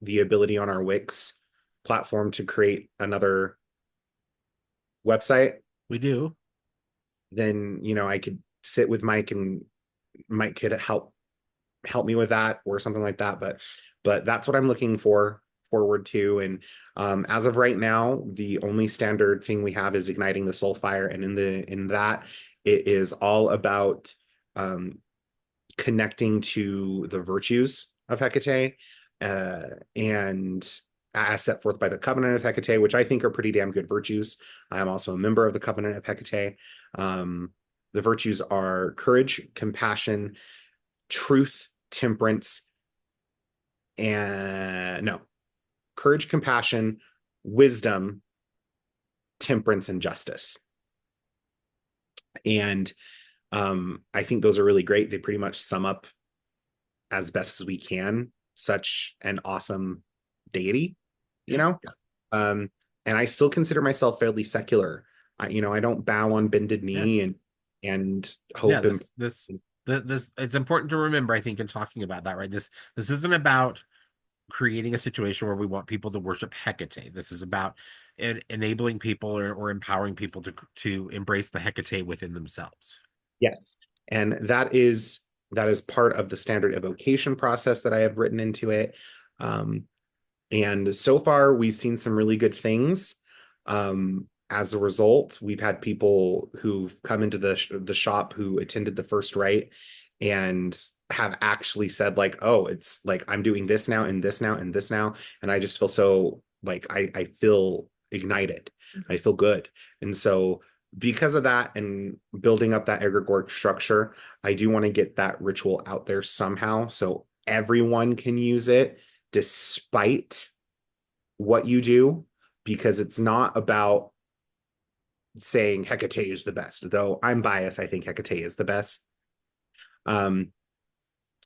Speaker 1: the ability on our Wix platform to create another website?
Speaker 3: We do.
Speaker 1: Then I could sit with Mike and Mike could help me with that or something like that. But that's what I'm looking forward to. And as of right now, the only standard thing we have is igniting the soul fire, and in that it is all about connecting to the virtues of Hecate, and as set forth by the Covenant of Hecate, which I think are pretty damn good virtues. I am also a member of the Covenant of Hecate. The virtues are courage, compassion, truth, temperance, and no, courage, compassion, wisdom, temperance, and justice. And I think those are really great. They pretty much sum up as best as we can such an awesome deity, you know? And I still consider myself fairly secular. I don't bow on bended knee and hope and
Speaker 3: this it's important to remember, I think, in talking about that, right? This isn't about creating a situation where we want people to worship Hecate. This is about enabling people or empowering people to embrace the Hecate within themselves.
Speaker 1: yes. And that is part of the standard evocation process that I have written into it. And so far, we've seen some really good things. As a result, we've had people who've come into the shop who attended the first rite and have actually said like, oh, it's like I'm doing this now and this now and this now. And I just feel so like I feel ignited. I feel good. And so because of that and building up that egregoric structure, I do want to get that ritual out there somehow so everyone can use it despite what you do, because it's not about saying Hecate is the best, though I'm biased. I think Hecate is the best. And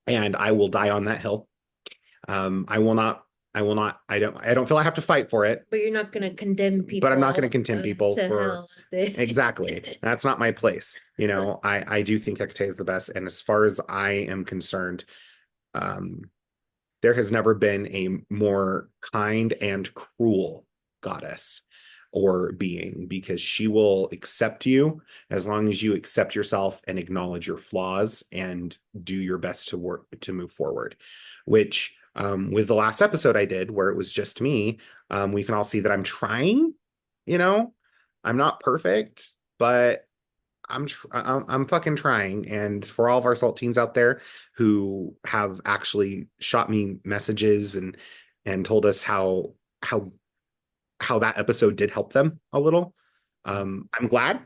Speaker 1: I will die on that hill. I will not, I don't feel I have to fight for it.
Speaker 2: But you're not going to condemn people.
Speaker 1: But I'm not going to condemn people
Speaker 2: to
Speaker 1: for
Speaker 2: hell.
Speaker 1: exactly. That's not my place. I do think Hecate is the best. And as far as I am concerned, there has never been a more kind and cruel goddess or being, because she will accept you as long as you accept yourself and acknowledge your flaws and do your best to work to move forward. Which with the last episode I did where it was just me, we can all see that I'm trying. I'm not perfect, but I'm fucking trying. And for all of our saltines out there who have actually shot me messages and told us how that episode did help them a little, I'm glad.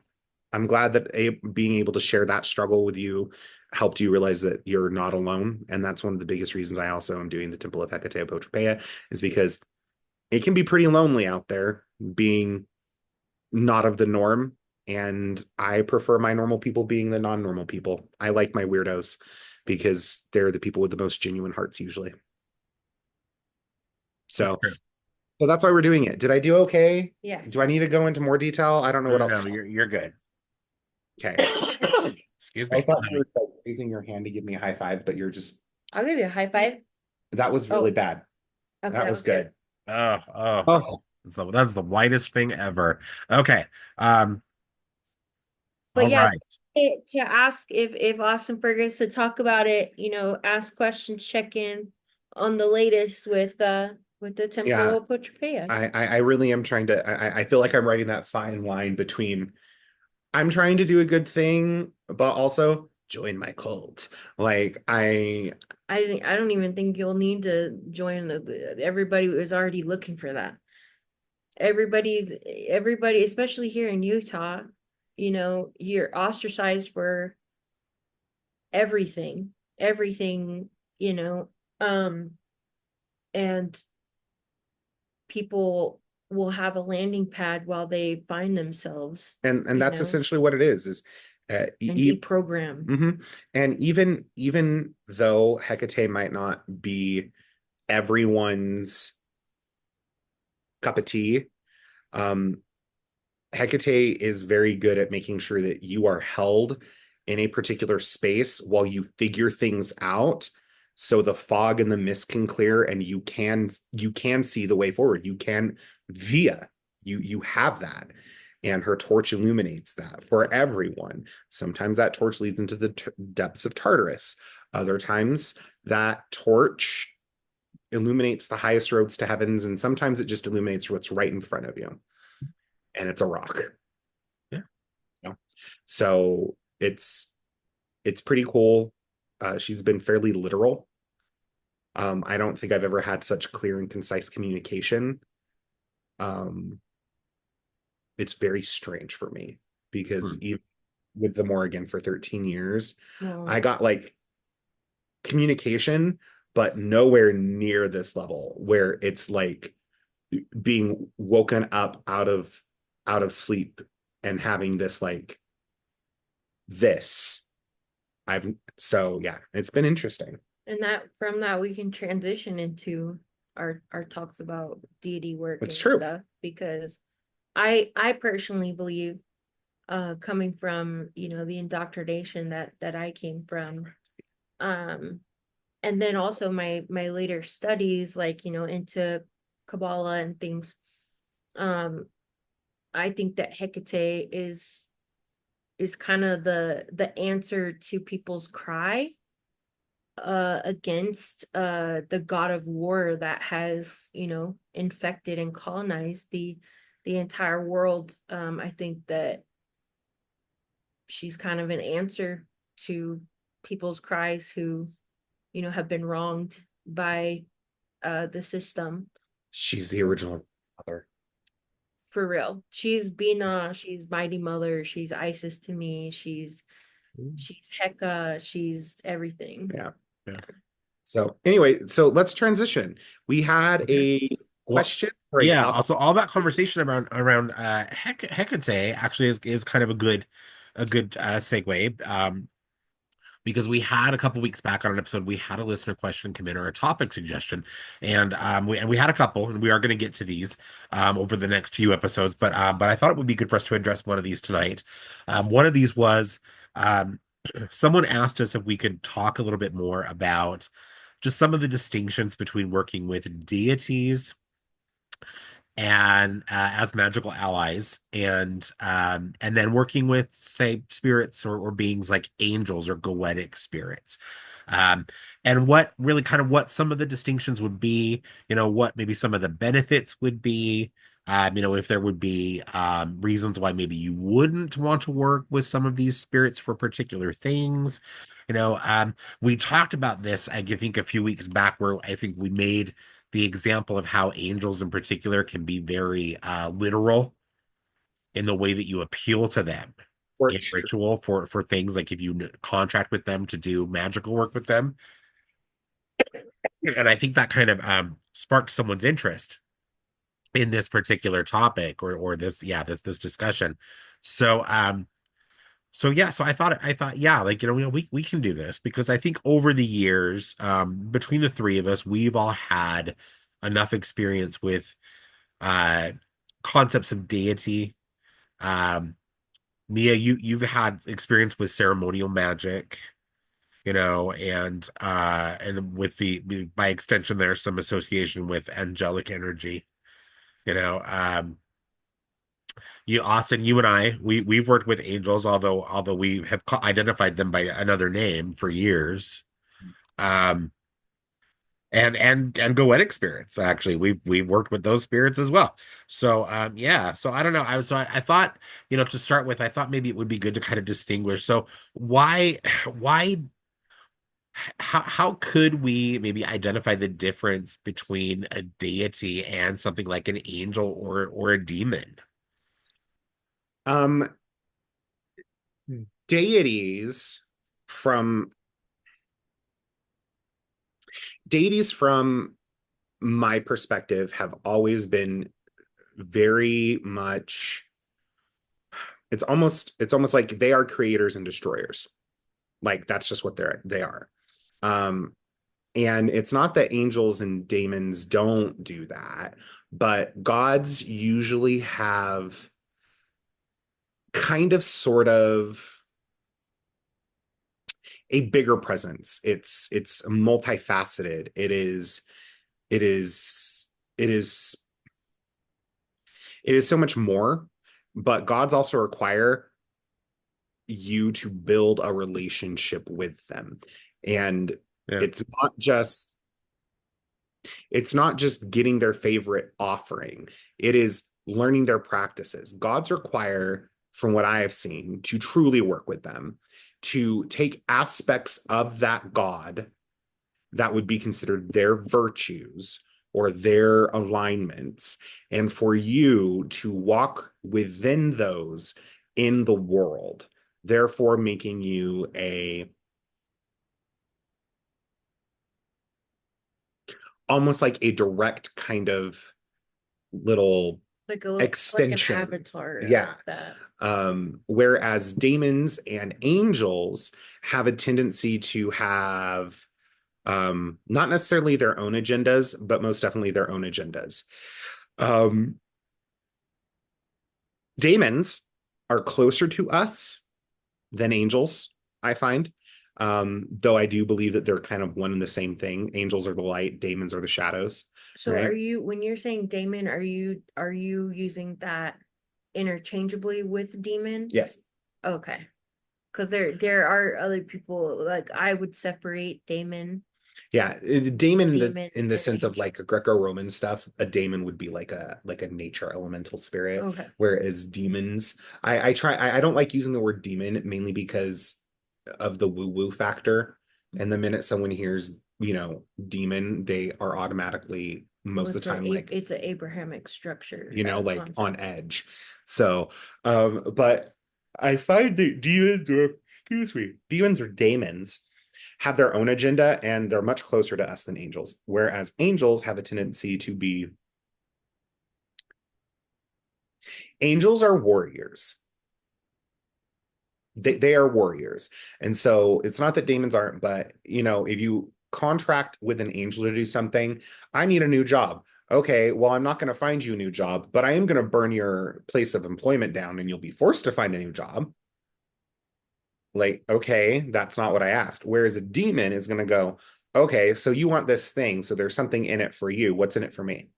Speaker 1: I'm glad that being able to share that struggle with you helped you realize that you're not alone. And that's one of the biggest reasons I also am doing the Temple of Hecate Apotropæa, is because it can be pretty lonely out there being not of the norm. And I prefer my normal people being the non-normal people. I like my weirdos because they're the people with the most genuine hearts usually. So that's why we're doing it. Did I do okay?
Speaker 2: Yeah.
Speaker 1: Do I need to go into more detail? I don't know what else.
Speaker 3: No, you're good.
Speaker 1: Okay.
Speaker 3: Excuse me.
Speaker 1: I thought you were raising your hand to give me a high five, but you're just.
Speaker 2: I'll give you a high five.
Speaker 1: That was really bad.
Speaker 2: Okay,
Speaker 1: that was good.
Speaker 3: Oh. That's the whitest thing ever. Okay.
Speaker 2: But yeah,
Speaker 3: right.
Speaker 2: to ask if Austin forgets to talk about it, ask questions, check in on the latest with the Temple of Apotropæa.
Speaker 1: I really am trying to. I feel like I'm writing that fine line between I'm trying to do a good thing, but also join my cult. Like I
Speaker 2: don't even think you'll need to join everybody was already looking for that. Everybody, especially here in Utah, you're ostracized for everything, and people will have a landing pad while they find themselves.
Speaker 1: And that's essentially what it is
Speaker 2: deprogram.
Speaker 1: And even though Hecate might not be everyone's cup of tea, Hecate is very good at making sure that you are held in a particular space while you figure things out, so the fog and the mist can clear and you can see the way forward. You have that, and her torch illuminates that for everyone. Sometimes that torch leads into the depths of Tartarus. Other times that torch illuminates the highest roads to heavens, and sometimes it just illuminates what's right in front of you, and it's a rock. So it's pretty cool. She's been fairly literal I don't think I've ever had such clear and concise communication. Um, it's very strange for me because
Speaker 3: Hmm.
Speaker 1: even with the Morrigan for 13 years, I
Speaker 2: Well,
Speaker 1: got like communication, but nowhere near this level where it's like being woken up out of sleep and having this like this. I've so yeah, it's been interesting.
Speaker 2: and that from that we can transition into our talks about deity work
Speaker 1: It's
Speaker 2: and
Speaker 1: true.
Speaker 2: stuff because I personally believe coming from the indoctrination that I came from, um and then also my later studies like into Kabbalah and things. um I think that Hecate is kind of the answer to people's cry against the god of war that has infected and colonized the entire world. I think that she's kind of an answer to people's cries who have been wronged by the system.
Speaker 1: She's the original mother.
Speaker 2: For real, she's Bina, she's Mighty Mother, she's Isis to me, she's Heka, she's everything.
Speaker 1: Yeah.
Speaker 3: Yeah.
Speaker 1: So anyway, so let's transition. We had
Speaker 3: Okay.
Speaker 1: a
Speaker 3: Well,
Speaker 1: question or a
Speaker 3: yeah.
Speaker 1: topic.
Speaker 3: Also, all that conversation around Hecate actually is kind of a good segue. Because we had a couple weeks back on an episode, we had a listener question come in or a topic suggestion, and we had a couple, and we are going to get to these over the next few episodes. But I thought it would be good for us to address one of these tonight. One of these was um, someone asked us if we could talk a little bit more about just some of the distinctions between working with deities and as magical allies, and then working with, say, spirits or beings like angels or goetic spirits, um and what some of the distinctions would be, what maybe some of the benefits would be, if there would be reasons why maybe you wouldn't want to work with some of these spirits for particular things. We talked about this, I think, a few weeks back, where I think we made the example of how angels in particular can be very literal in the way that you appeal to them in ritual for things like if you contract with them to do magical work with them. And I think that kind of sparked someone's interest in this particular topic or this, yeah, this discussion. So so I thought, yeah, like, we can do this because I think over the years, between the three of us, we've all had enough experience with uh concepts of deity. Um Mia, you've had experience with ceremonial magic, and with by extension there's some association with angelic energy, you know. Austin, you and we've worked with angels, although we have identified them by another name for years. Um and goetic spirits, actually we've worked with those spirits as well. So yeah, so I don't know, I thought, to start with, I thought maybe it would be good to kind of distinguish. So why how could we maybe identify the difference between a deity and something like an angel or a demon?
Speaker 1: Um, deities from deities from my perspective have always been very much, it's almost like they are creators and destroyers. Like that's just what they are. Um, and it's not that angels and demons don't do that, but gods usually have kind of sort of a bigger presence. It's multifaceted. It is it is it is so much more, but gods also require you to build a relationship with them. And
Speaker 3: Yeah.
Speaker 1: it's not just it's not just getting their favorite offering. It is learning their practices. Gods require, from what I have seen, to truly work with them, to take aspects of that god that would be considered their virtues or their alignments, and for you to walk within those in the world, therefore making you a almost like a direct kind of little
Speaker 2: Like a little, like an
Speaker 1: extension.
Speaker 2: avatar.
Speaker 1: Yeah.
Speaker 2: Of that.
Speaker 1: Whereas demons and angels have a tendency to have not necessarily their own agendas, but most definitely their own agendas. Demons are closer to us than angels, I find. Though I do believe that they're kind of one and the same thing. Angels are the light, demons are the shadows.
Speaker 2: So
Speaker 1: right?
Speaker 2: are you, when you're saying daemon, are you using that interchangeably with demon?
Speaker 1: Yes.
Speaker 2: Okay. Because there are other people, like I would separate daemon,
Speaker 1: Yeah, daemon
Speaker 2: demon,
Speaker 1: in the
Speaker 2: and
Speaker 1: sense of
Speaker 2: angel.
Speaker 1: like a Greco-Roman stuff, a daemon would be like a nature elemental spirit,
Speaker 2: Okay.
Speaker 1: whereas demons, I don't like using the word demon mainly because of the woo-woo factor. And the minute someone hears, demon, they are automatically
Speaker 2: Well,
Speaker 1: most of the time like,
Speaker 2: it's an Abrahamic structure
Speaker 1: like
Speaker 2: concept.
Speaker 1: on edge. So, but I find that demons or daemons have their own agenda and they're much closer to us than angels. Whereas angels have a tendency to be, angels are warriors. They are warriors. And so it's not that demons aren't, but if you contract with an angel to do something, I need a new job. Okay, well, I'm not going to find you a new job, but I am going to burn your place of employment down and you'll be forced to find a new job. Like, okay, that's not what I asked. Whereas a demon is going to go, okay, so you want this thing, so there's something in it for you. What's in it for me?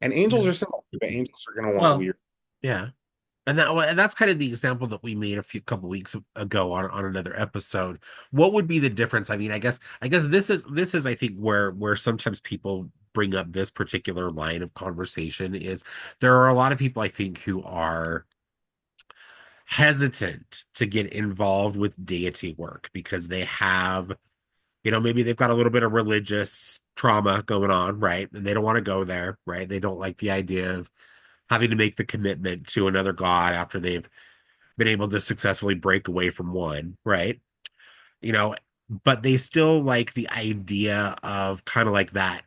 Speaker 1: And angels are similar, but angels are going to want
Speaker 3: Well,
Speaker 1: weird.
Speaker 3: yeah. And that's kind of the example that we made a couple weeks ago on another episode. What would be the difference? I mean, I guess this is I think where sometimes people bring up this particular line of conversation is there are a lot of people I think who are hesitant to get involved with deity work because they have, maybe they've got a little bit of religious trauma going on, right? And they don't want to go there, right? They don't like the idea of having to make the commitment to another god after they've been able to successfully break away from one, right? You know, but they still like the idea of kind of like that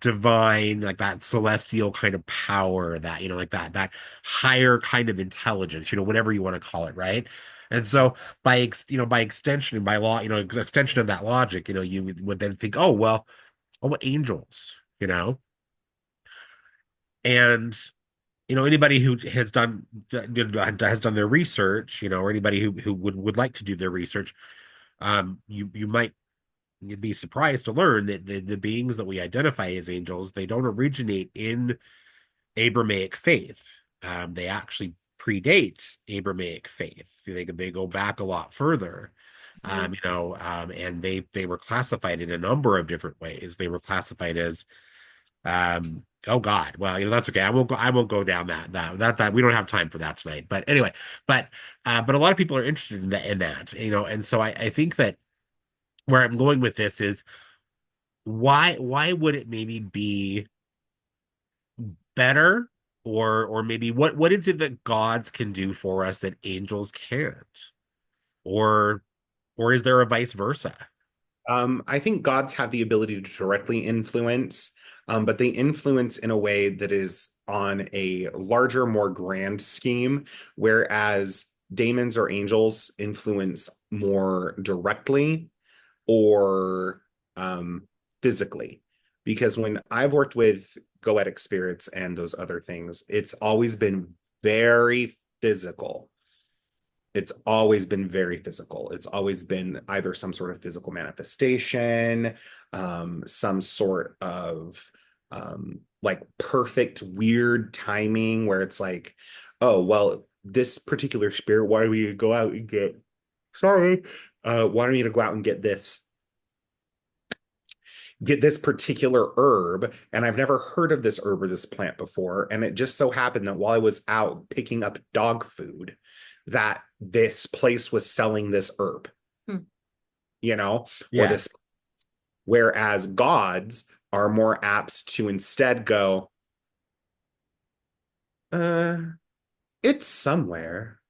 Speaker 3: divine, like that celestial kind of power, that, like that higher kind of intelligence, whatever you want to call it, right? And so by extension and by law, extension of that logic, you would then think, oh, well, angels, and anybody who has done their research, or anybody who would like to do their research, you might be surprised to learn that the beings that we identify as angels, they don't originate in Abrahamic faith. They actually predate Abrahamic faith. They go back a lot further. And they were classified in a number of different ways. They were classified as oh God. Well, that's okay. I won't go down that we don't have time for that tonight. But anyway, but a lot of people are interested in that, and so I think that where I'm going with this is why would it maybe be better, or maybe what is it that gods can do for us that angels can't? Or is there a vice versa?
Speaker 1: I think gods have the ability to directly influence, but they influence in a way that is on a larger, more grand scheme, whereas daemons or angels influence more directly or physically. Because when I've worked with goetic spirits and those other things, it's always been very physical. It's always been very physical. It's always been either some sort of physical manifestation, some sort of like perfect weird timing where it's like, oh, well, this particular spirit wanted me to go out and get, sorry, wanted me to go out and get this particular herb, and I've never heard of this herb or this plant before, and it just so happened that while I was out picking up dog food, that this place was selling this herb.
Speaker 2: Hmm.
Speaker 1: or
Speaker 3: Yeah.
Speaker 1: this. Whereas gods are more apt to instead go, uh, it's somewhere.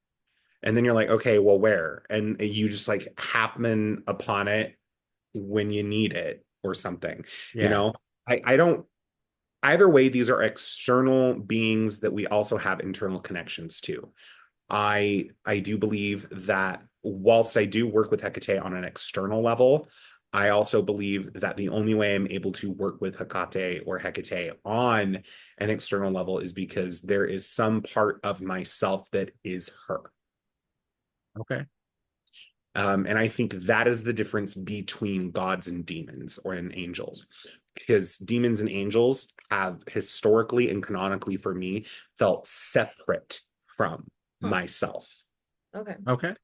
Speaker 1: And then you're like, okay, well, where? And you just like happen upon it when you need it or something, you
Speaker 3: Yeah.
Speaker 1: know? I don't, either way, these are external beings that we also have internal connections to. I do believe that whilst I do work with Hecate on an external level, I also believe that the only way I'm able to work with Hecate or Hecate on an external level is because there is some part of myself that is her.
Speaker 3: Okay.
Speaker 1: And I think that is the difference between gods and demons or in angels. Because demons and angels have historically and canonically for me felt separate from
Speaker 2: Huh.
Speaker 1: myself.
Speaker 2: Okay.
Speaker 3: Okay.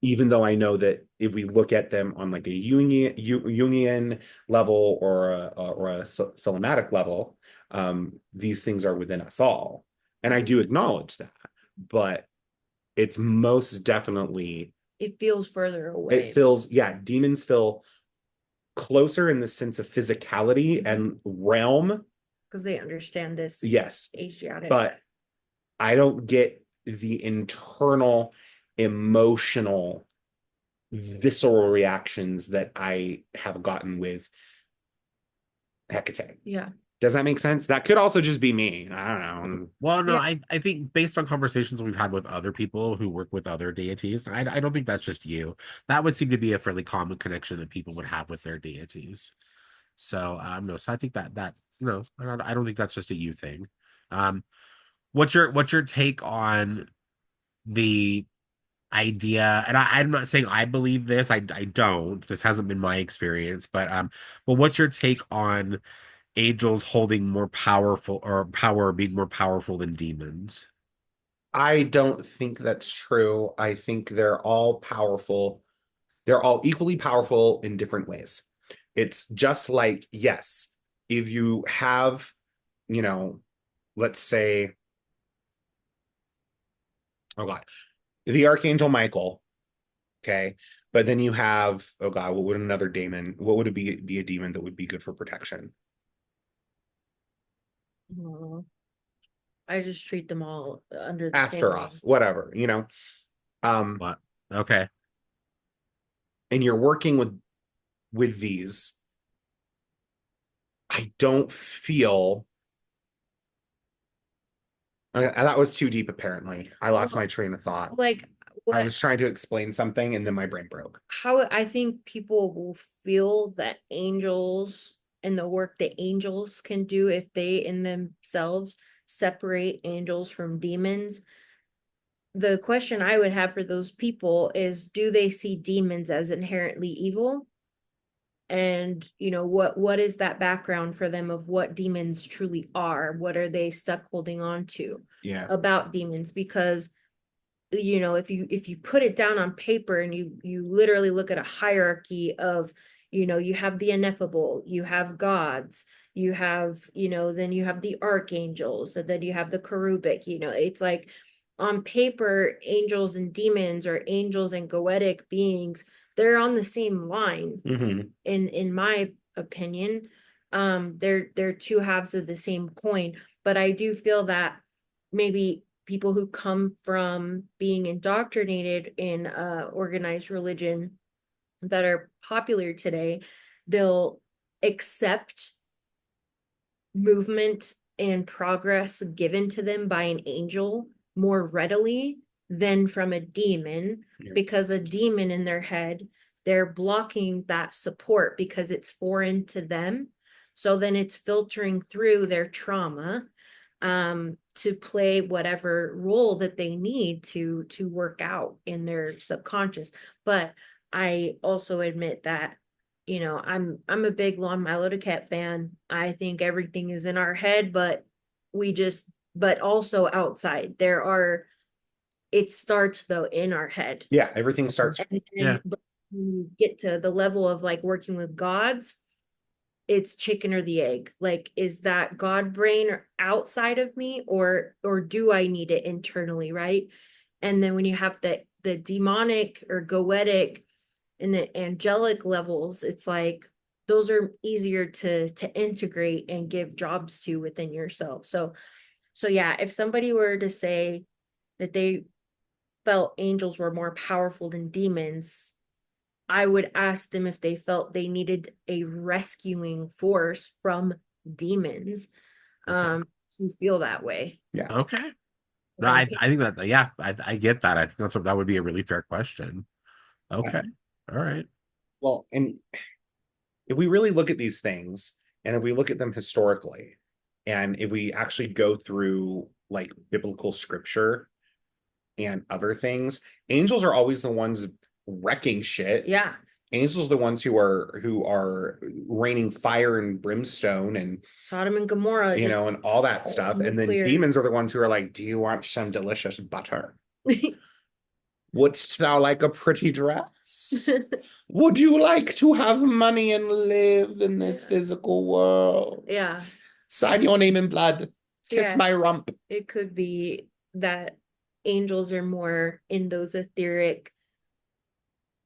Speaker 1: Even though I know that if we look at them on like a Jungian level or a thematic level, these things are within us all. And I do acknowledge that, but it's most definitely,
Speaker 2: It feels further away
Speaker 1: it feels, yeah, demons feel closer in the sense of physicality and realm.
Speaker 2: because they understand this
Speaker 1: Yes,
Speaker 2: Asiatic.
Speaker 1: but I don't get the internal emotional visceral reactions that I have gotten with Hecate.
Speaker 2: Yeah.
Speaker 1: Does that make sense? That could also just be me. I don't know.
Speaker 3: Well, no,
Speaker 2: Yeah.
Speaker 3: I think based on conversations we've had with other people who work with other deities, I don't think that's just you. That would seem to be a fairly common connection that people would have with their deities. So, no, so I think that no, I don't think that's just a you thing. Um, what's your take on the idea? And I'm not saying I believe this. I don't. This hasn't been my experience, but what's your take on angels holding more powerful or power being more powerful than demons?
Speaker 1: I don't think that's true. I think they're all powerful. They're all equally powerful in different ways. It's just like, yes, if you have, you know, let's say, oh God, the Archangel Michael, okay, but then you have, oh God, what would another demon, what would it be a demon that would be good for protection?
Speaker 2: Oh, I just treat them all under the same
Speaker 1: Astaroth,
Speaker 2: name.
Speaker 1: whatever, um,
Speaker 3: What? Okay.
Speaker 1: and you're working with these. I don't feel that was too deep, apparently. I lost my
Speaker 2: Well,
Speaker 1: train of thought.
Speaker 2: like
Speaker 1: I
Speaker 2: what
Speaker 1: was trying to explain something and then my brain broke.
Speaker 2: how I think people will feel that angels and the work that angels can do if they in themselves separate angels from demons. The question I would have for those people is, do they see demons as inherently evil? And what is that background for them of what demons truly are? What are they stuck holding on to
Speaker 1: Yeah.
Speaker 2: about demons? Because if you put it down on paper and you literally look at a hierarchy of, you have the ineffable, you have gods, you have, then you have the archangels, and then you have the cherubic. It's like on paper, angels and demons, or angels and goetic beings, they're on the same line.
Speaker 1: Mm-hmm.
Speaker 2: In my opinion. They're two halves of the same coin, but I do feel that maybe people who come from being indoctrinated in organized religion that are popular today, they'll accept movement and progress given to them by an angel more readily than from a demon, because a demon in their head, they're blocking that support because it's foreign to them. So then it's filtering through their trauma to play whatever role that they need to work out in their subconscious. But I also admit that I'm a big Lon Milo DeCat fan. I think everything is in our head, but also outside. It starts though in our head.
Speaker 1: Yeah, everything starts.
Speaker 3: Yeah.
Speaker 2: But when you get to the level of like working with gods, it's chicken or the egg. Like, is that God brain outside of me, or do I need it internally, right? And then when you have the demonic or goetic in the angelic levels, it's like those are easier to integrate and give jobs to within yourself. So yeah, if somebody were to say that they felt angels were more powerful than demons, I would ask them if they felt they needed a rescuing force from demons to feel that way.
Speaker 1: Yeah.
Speaker 3: Okay. No,
Speaker 2: 'Cause I'm
Speaker 3: I think that, yeah, I get that. I think that would be a really fair question. Okay. All right.
Speaker 1: Well, and if we really look at these things and if we look at them historically, and if we actually go through like biblical scripture and other things, angels are always the ones wrecking shit.
Speaker 2: Yeah.
Speaker 1: Angels are the ones who are raining fire and brimstone and
Speaker 2: Sodom and Gomorrah is
Speaker 1: and all that stuff. And then
Speaker 2: nuclear.
Speaker 1: demons are the ones who are like, do you want some delicious butter? Wouldst thou like a pretty dress? Would you like to have money and live in this physical world?
Speaker 2: Yeah.
Speaker 1: Sign your name in blood.
Speaker 2: So
Speaker 1: Kiss
Speaker 2: yeah,
Speaker 1: my rump.
Speaker 2: it could be that angels are more in those etheric,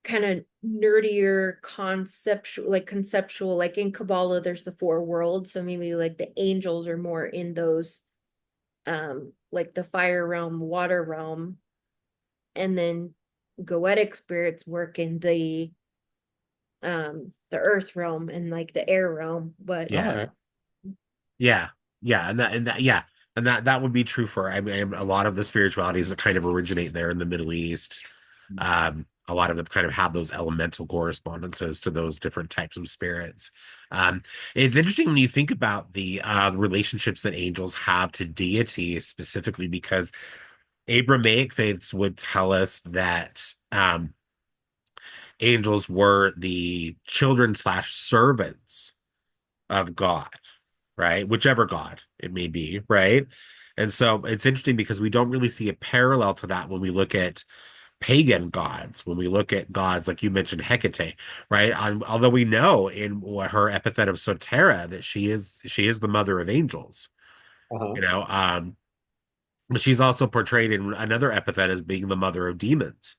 Speaker 2: kind of nerdier conceptual, like in Kabbalah, there's the four worlds. So maybe like the angels are more in those, like the fire realm, water realm, and then goetic spirits work in the earth realm and like the air realm. But
Speaker 3: Yeah.
Speaker 1: All right.
Speaker 3: Yeah. Yeah. And that, yeah. And that would be true for, I mean, a lot of the spiritualities that kind of originate there in the Middle East. A lot of them kind of have those elemental correspondences to those different types of spirits. Um, it's interesting when you think about the relationships that angels have to deity specifically, because Abrahamic faiths would tell us that angels were the children slash servants of God, right? Whichever God it may be, right? And so it's interesting because we don't really see a parallel to that when we look at pagan gods, when we look at gods like you mentioned, Hecate, right? Although we know in her epithet of Sotera that she is the mother of angels,
Speaker 1: Uh-huh.
Speaker 3: you know, but she's also portrayed in another epithet as being the mother of demons,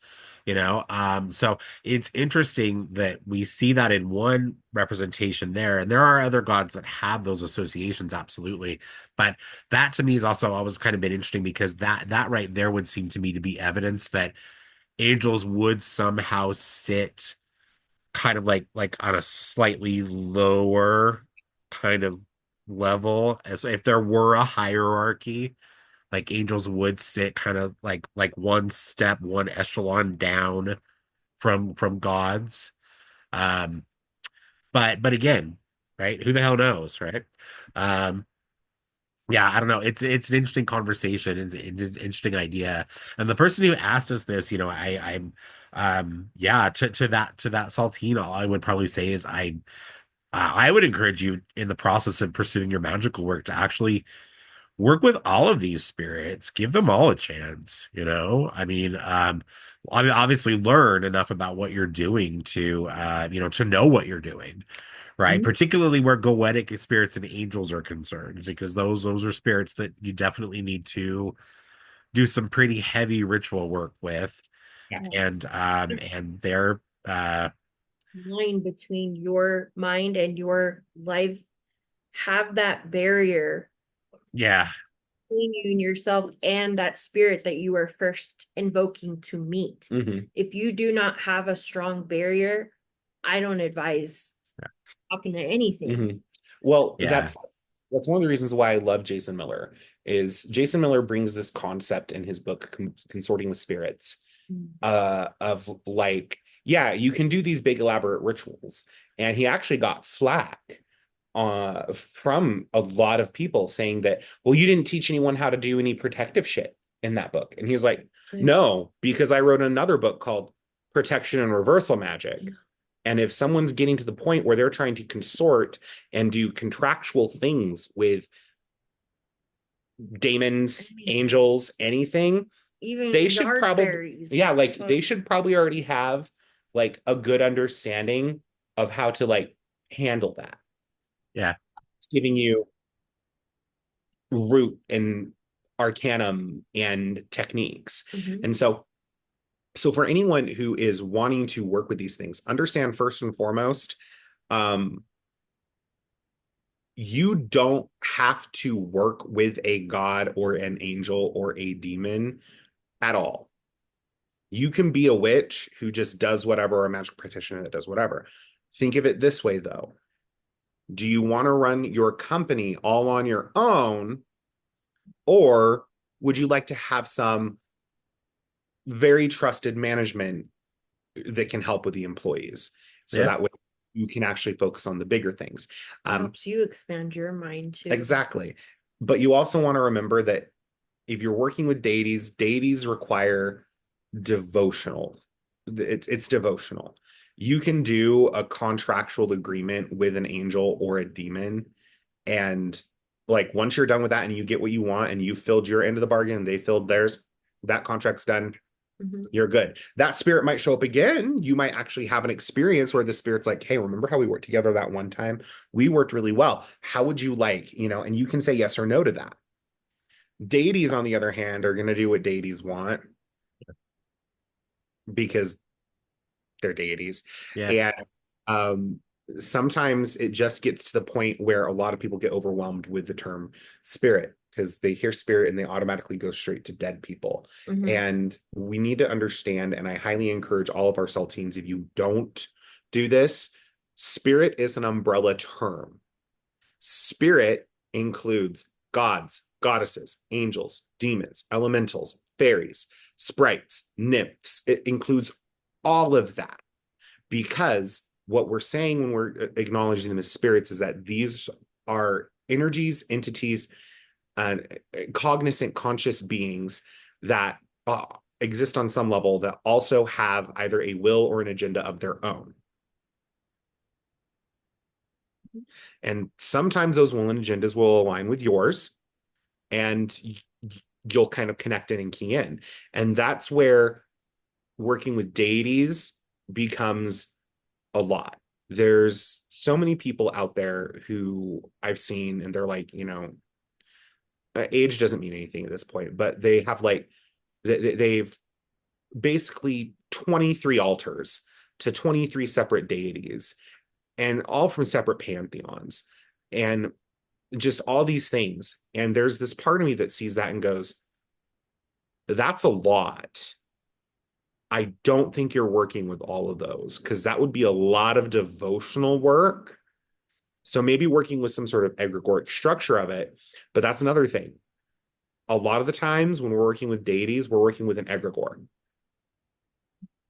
Speaker 3: so it's interesting that we see that in one representation there, and there are other gods that have those associations, absolutely. But that to me has also always kind of been interesting, because that right there would seem to me to be evidence that angels would somehow sit kind of like on a slightly lower kind of level, as if there were a hierarchy, like angels would sit kind of like one step, one echelon down from gods. Um, but again, right? Who the hell knows, right? Um, yeah, I don't know. It's an interesting conversation. It's an interesting idea. And the person who asked us this, I'm yeah, to that Saltine, all I would probably say is I would encourage you in the process of pursuing your magical work to actually work with all of these spirits, give them all a chance. I mean, obviously learn enough about what you're doing to know what you're doing, right?
Speaker 1: Mhm.
Speaker 3: Particularly where goetic spirits and angels are concerned, because those are spirits that you definitely need to do some pretty heavy ritual work with.
Speaker 1: Yeah.
Speaker 3: And they're
Speaker 2: line between your mind and your life, have that barrier
Speaker 3: yeah,
Speaker 2: between you and yourself and that spirit that you are first invoking to meet.
Speaker 1: Mm-hmm.
Speaker 2: If you do not have a strong barrier, I don't advise talking to anything.
Speaker 1: Mm-hmm. Well,
Speaker 3: yeah,
Speaker 1: that's one of the reasons why I love Jason Miller. Is Jason Miller brings this concept in his book Consorting with Spirits, of like, yeah, you can do these big elaborate rituals, and he actually got flack from a lot of people saying that, well, you didn't teach anyone how to do any protective shit in that book. And he's like, no, because I wrote another book called Protection and Reversal Magic. And if someone's getting to the point where they're trying to consort and do contractual things with demons, angels, anything,
Speaker 2: even
Speaker 1: they should
Speaker 2: yard
Speaker 1: probably,
Speaker 2: fairies.
Speaker 1: yeah, like they should probably already have like a good understanding of how to like handle that.
Speaker 3: yeah,
Speaker 1: It's giving you root and arcanum and techniques.
Speaker 2: Mhm.
Speaker 1: And so So for anyone who is wanting to work with these things, understand first and foremost, um, you don't have to work with a god or an angel or a demon at all. You can be a witch who just does whatever, or a magic practitioner that does whatever. Think of it this way, though. Do you want to run your company all on your own, or would you like to have some very trusted management that can help with the employees? So
Speaker 3: Yeah.
Speaker 1: that way you can actually focus on the bigger things.
Speaker 2: It helps you expand your mind too.
Speaker 1: Exactly. But you also want to remember that if you're working with deities, deities require devotional. It's devotional. You can do a contractual agreement with an angel or a demon, and like once you're done with that and you get what you want and you filled your end of the bargain and they filled theirs, that contract's done. You're good. That spirit might show up again. You might actually have an experience where the spirit's like, hey, remember how we worked together that one time? We worked really well. How would you like, and you can say yes or no to that. Deities, on the other hand, are going to do what deities want because they're deities.
Speaker 3: Yeah.
Speaker 1: And sometimes it just gets to the point where a lot of people get overwhelmed with the term spirit because they hear spirit and they automatically go straight to dead people. And we need to understand, and I highly encourage all of our saltines, if you don't do this, spirit is an umbrella term. Spirit includes gods, goddesses, angels, demons, elementals, fairies, sprites, nymphs. It includes all of that, because what we're saying when we're acknowledging them as spirits is that these are energies, entities, and cognizant, conscious beings that exist on some level that also have either a will or an agenda of their own. And sometimes those will and agendas will align with yours, and you'll kind of connect in and key in. And that's where working with deities becomes a lot. There's so many people out there who I've seen, and they're like, age doesn't mean anything at this point, but they have like, they've basically 23 altars to 23 separate deities, and all from separate pantheons, and just all these things. And there's this part of me that sees that and goes, that's a lot. I don't think you're working with all of those, because that would be a lot of devotional work. So maybe working with some sort of egregoric structure of it, but that's another thing. A lot of the times when we're working with deities, we're working with an egregore.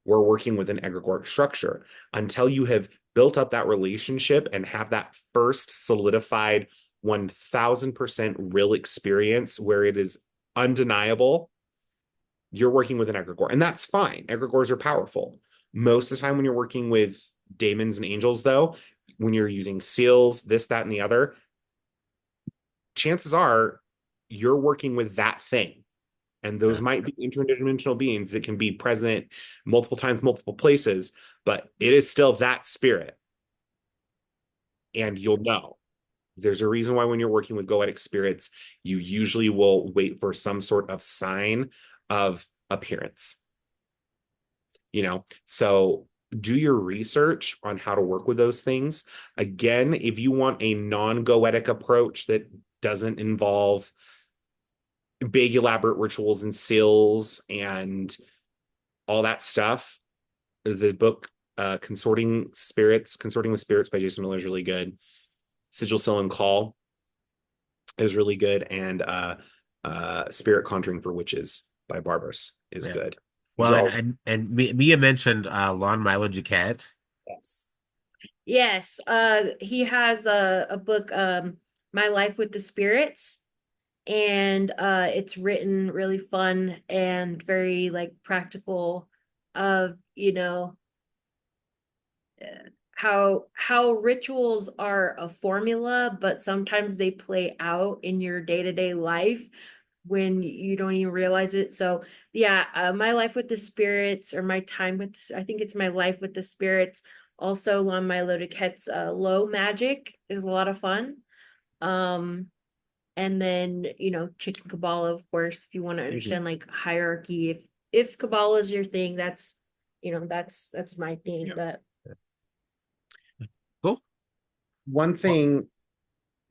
Speaker 1: We're working with an egregoric structure until you have built up that relationship and have that first solidified 1000% real experience where it is undeniable. You're working with an egregore, and that's fine. Egregores are powerful. Most of the time when you're working with daemons and angels, though, when you're using seals, this, that, and the other, chances are you're working with that thing. And those might be interdimensional beings that can be present multiple times, multiple places, but it is still that spirit. And you'll know. There's a reason why when you're working with goetic spirits, you usually will wait for some sort of sign of appearance. So do your research on how to work with those things. Again, if you want a non-goetic approach that doesn't involve big elaborate rituals and seals and all that stuff, the book Consorting with Spirits by Jason Miller is really good. Sigil, Seal, and Call is really good, and Spirit Conjuring for Witches by Barbaros is good.
Speaker 3: Well, and Mia mentioned Lon Milo Duquette.
Speaker 1: Yes.
Speaker 2: Yes, he has a book, My Life with the Spirits, and it's written really fun and very like practical of, how rituals are a formula, but sometimes they play out in your day-to-day life when you don't even realize it. So yeah, My Life with the Spirits, or My Time with, I think it's My Life with the Spirits. Also, Lon Milo Duquette's Low Magic is a lot of fun. And then, Chicken Kabbalah, of course, if you want to understand like hierarchy, if if Kabbalah is your thing, that's that's my thing.
Speaker 1: Yeah.
Speaker 2: But
Speaker 3: Cool.
Speaker 1: One thing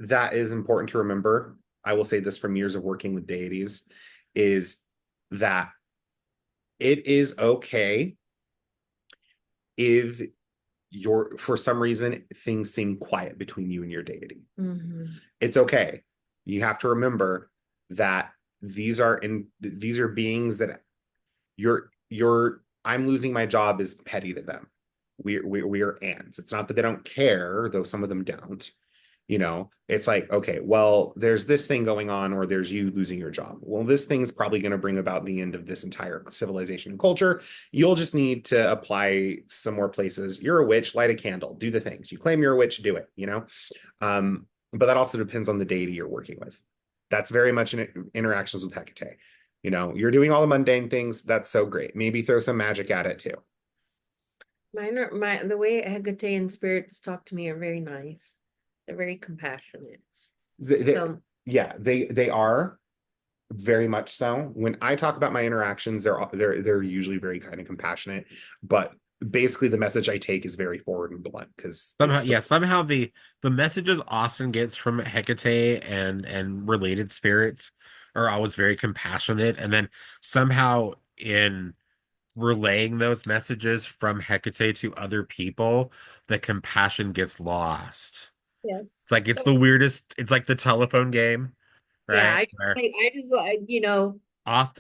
Speaker 1: that is important to remember, I will say this from years of working with deities, is that it is okay if for some reason things seem quiet between you and your deity. It's okay. You have to remember that these are beings that your I'm losing my job is petty to them. We are ants. It's not that they don't care, though some of them don't. It's like, okay, well, there's this thing going on, or there's you losing your job. Well, this thing's probably going to bring about the end of this entire civilization and culture. You'll just need to apply some more places. You're a witch, light a candle, do the things. You claim you're a witch, do it. But that also depends on the deity you're working with. That's very much in interactions with Hecate. You're doing all the mundane things. That's so great. Maybe throw some magic at it too.
Speaker 2: The way Hecate and spirits talk to me are very nice. They're very compassionate.
Speaker 1: Yeah, they are very much so. When I talk about my interactions, they're usually very kind of compassionate, but basically the message I take is very forward and blunt because
Speaker 3: somehow the messages Austin gets from Hecate and related spirits are always very compassionate, and then somehow in relaying those messages from Hecate to other people, the compassion gets lost.
Speaker 2: Yes.
Speaker 3: It's like it's the weirdest. It's like the telephone game, right?
Speaker 2: Yeah, I just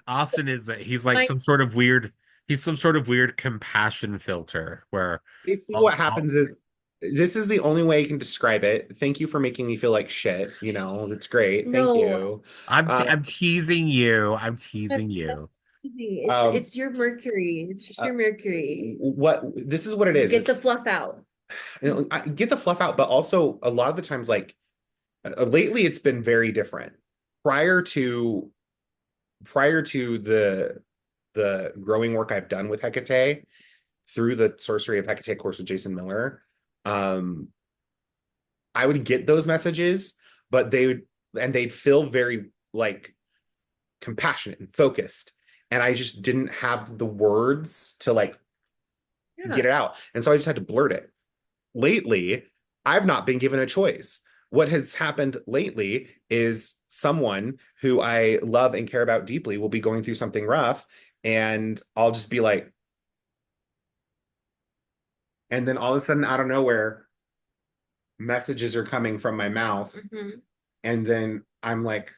Speaker 3: Austin is he's like some sort of weird. He's some sort of weird compassion filter where
Speaker 1: basically what happens is this is the only way I can describe it. Thank you for making me feel like shit. It's great. Thank you.
Speaker 3: I'm teasing you. I'm teasing you.
Speaker 2: It's your Mercury. It's just your Mercury.
Speaker 1: This is what it is.
Speaker 2: Get the fluff out.
Speaker 1: I get the fluff out, but also a lot of the times, like lately, it's been very different. Prior to the growing work I've done with Hecate through the Sorcery of Hecate course with Jason Miller, I would get those messages, but they'd feel very like compassionate and focused, and I just didn't have the words to get it out, and so I just had to blurt it. Lately, I've not been given a choice. What has happened lately is someone who I love and care about deeply will be going through something rough, and I'll just be like, and then all of a sudden, out of nowhere, messages are coming from my mouth, and then I'm like,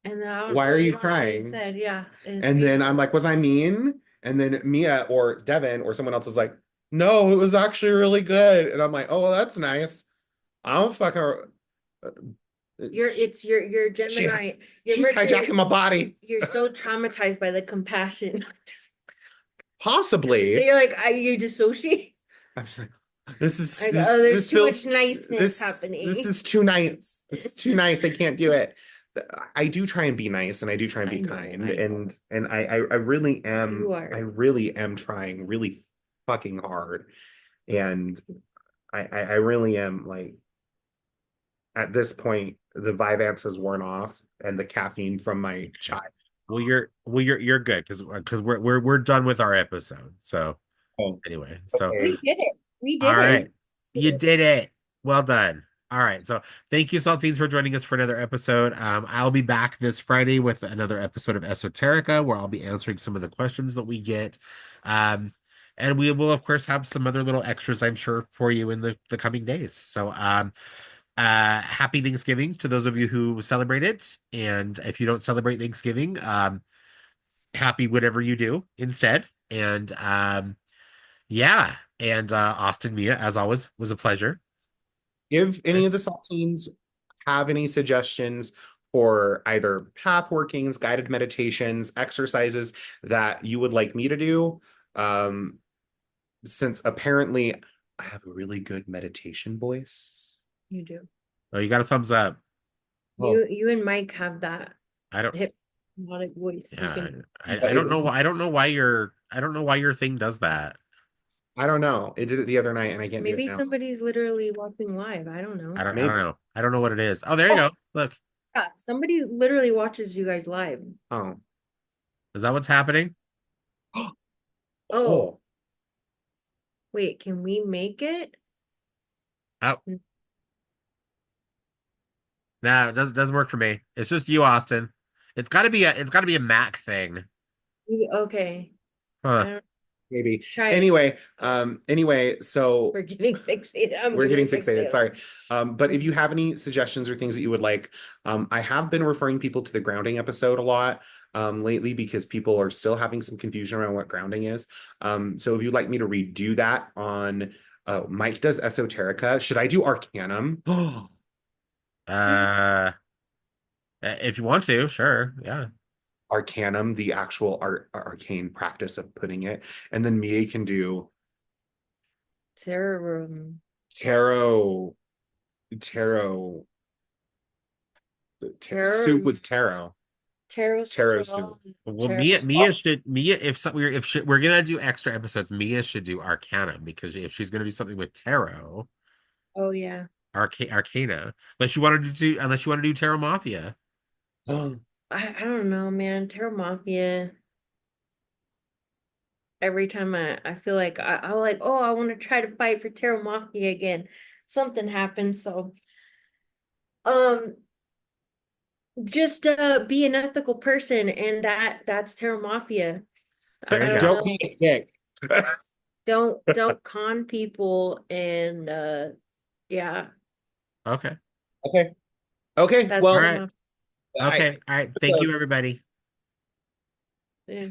Speaker 2: and then
Speaker 1: why are you crying? And then I'm like, was I mean? And then Mia or Devin or someone else is like, no, it was actually really good. And I'm like, oh, well, that's nice. I don't fucking.
Speaker 2: It's your Gemini.
Speaker 1: She's hijacking my body.
Speaker 2: You're so traumatized by the compassion.
Speaker 1: Possibly.
Speaker 2: So you're like, you dissociate.
Speaker 1: I'm just like, this is
Speaker 2: like,
Speaker 1: this,
Speaker 2: there's
Speaker 1: this
Speaker 2: too
Speaker 1: feels,
Speaker 2: much niceness happening.
Speaker 1: This is too nice. This is too nice. I can't do it. I do try and be nice, and I do try and be kind, and I really am. I really am trying really fucking hard, and I really am like. At this point, the Vyvanse has worn off, and the caffeine from my chai.
Speaker 3: Well, you're good because we're done with our episode. So anyway, so
Speaker 2: we did it. We did
Speaker 3: all
Speaker 2: it.
Speaker 3: Right. You did it. Well done. All right. So thank you, Saltines, for joining us for another episode. I'll be back this Friday with another episode of Esoterica, where I'll be answering some of the questions that we get. And we will, of course, have some other little extras, I'm sure, for you in the coming days. So happy Thanksgiving to those of you who celebrate it. And if you don't celebrate Thanksgiving, happy whatever you do instead. And yeah. And Austin, Mia, as always, was a pleasure.
Speaker 1: If any of the Saltines have any suggestions for either path workings, guided meditations, exercises that you would like me to do, since apparently I have a really good meditation voice.
Speaker 2: You do.
Speaker 3: Oh, you got a thumbs up.
Speaker 2: You and Mike have that.
Speaker 3: I don't
Speaker 2: hypnotic voice.
Speaker 3: Yeah, I don't know. I don't know why your thing does that.
Speaker 1: I don't know. It did it the other night, and I can't.
Speaker 2: Maybe somebody's literally watching live. I don't know.
Speaker 3: I don't know. I don't know what it is. Oh, there you go. Look.
Speaker 2: Yeah, somebody literally watches you guys live.
Speaker 1: Oh,
Speaker 3: is that what's happening?
Speaker 2: Oh, wait, can we make it?
Speaker 3: Oh,
Speaker 2: N-
Speaker 3: no, it doesn't work for me. It's just you, Austin. It's gotta be a Mac thing.
Speaker 2: Okay. I
Speaker 3: Huh.
Speaker 2: don't
Speaker 1: maybe.
Speaker 2: try.
Speaker 1: Anyway, so
Speaker 2: We're getting fixated. I'm
Speaker 1: we're getting
Speaker 2: getting
Speaker 1: fixated,
Speaker 2: fixated.
Speaker 1: sorry. But if you have any suggestions or things that you would like, I have been referring people to the grounding episode a lot lately because people are still having some confusion around what grounding is. So if you'd like me to redo that on Mike does esoterica, should I do arcanum?
Speaker 3: Uh, if you want to, sure. Yeah.
Speaker 1: Arcanum, the actual arcane practice of putting it, and then Mia can do
Speaker 2: Serum.
Speaker 1: tarot, tarot, soup
Speaker 2: Tarot.
Speaker 1: with tarot,
Speaker 2: Tarot
Speaker 1: tarot soup.
Speaker 2: scroll.
Speaker 3: Well,
Speaker 2: Tarot
Speaker 3: Mia, if we're gonna do extra episodes, Mia should do Arcanum because if she's gonna do something with tarot,
Speaker 2: Oh yeah.
Speaker 3: Arcana, unless you want to do Tarot Mafia.
Speaker 2: I don't know, man. Tarot Mafia. Every time I feel like I'm like, oh, I want to try to fight for Terra Mafia again. Something happens, so um just be an ethical person, and that's Terra Mafia.
Speaker 3: There
Speaker 2: I
Speaker 3: you
Speaker 1: And
Speaker 2: don't
Speaker 3: go.
Speaker 1: don't
Speaker 2: know.
Speaker 1: be a dick.
Speaker 2: Don't con people and yeah,
Speaker 3: Okay.
Speaker 1: Okay. Okay.
Speaker 2: that's
Speaker 3: All
Speaker 2: Terra
Speaker 1: Well,
Speaker 3: right.
Speaker 2: Mafia.
Speaker 1: I
Speaker 3: Okay. All right. Thank
Speaker 1: so
Speaker 3: you, everybody.
Speaker 2: Yeah.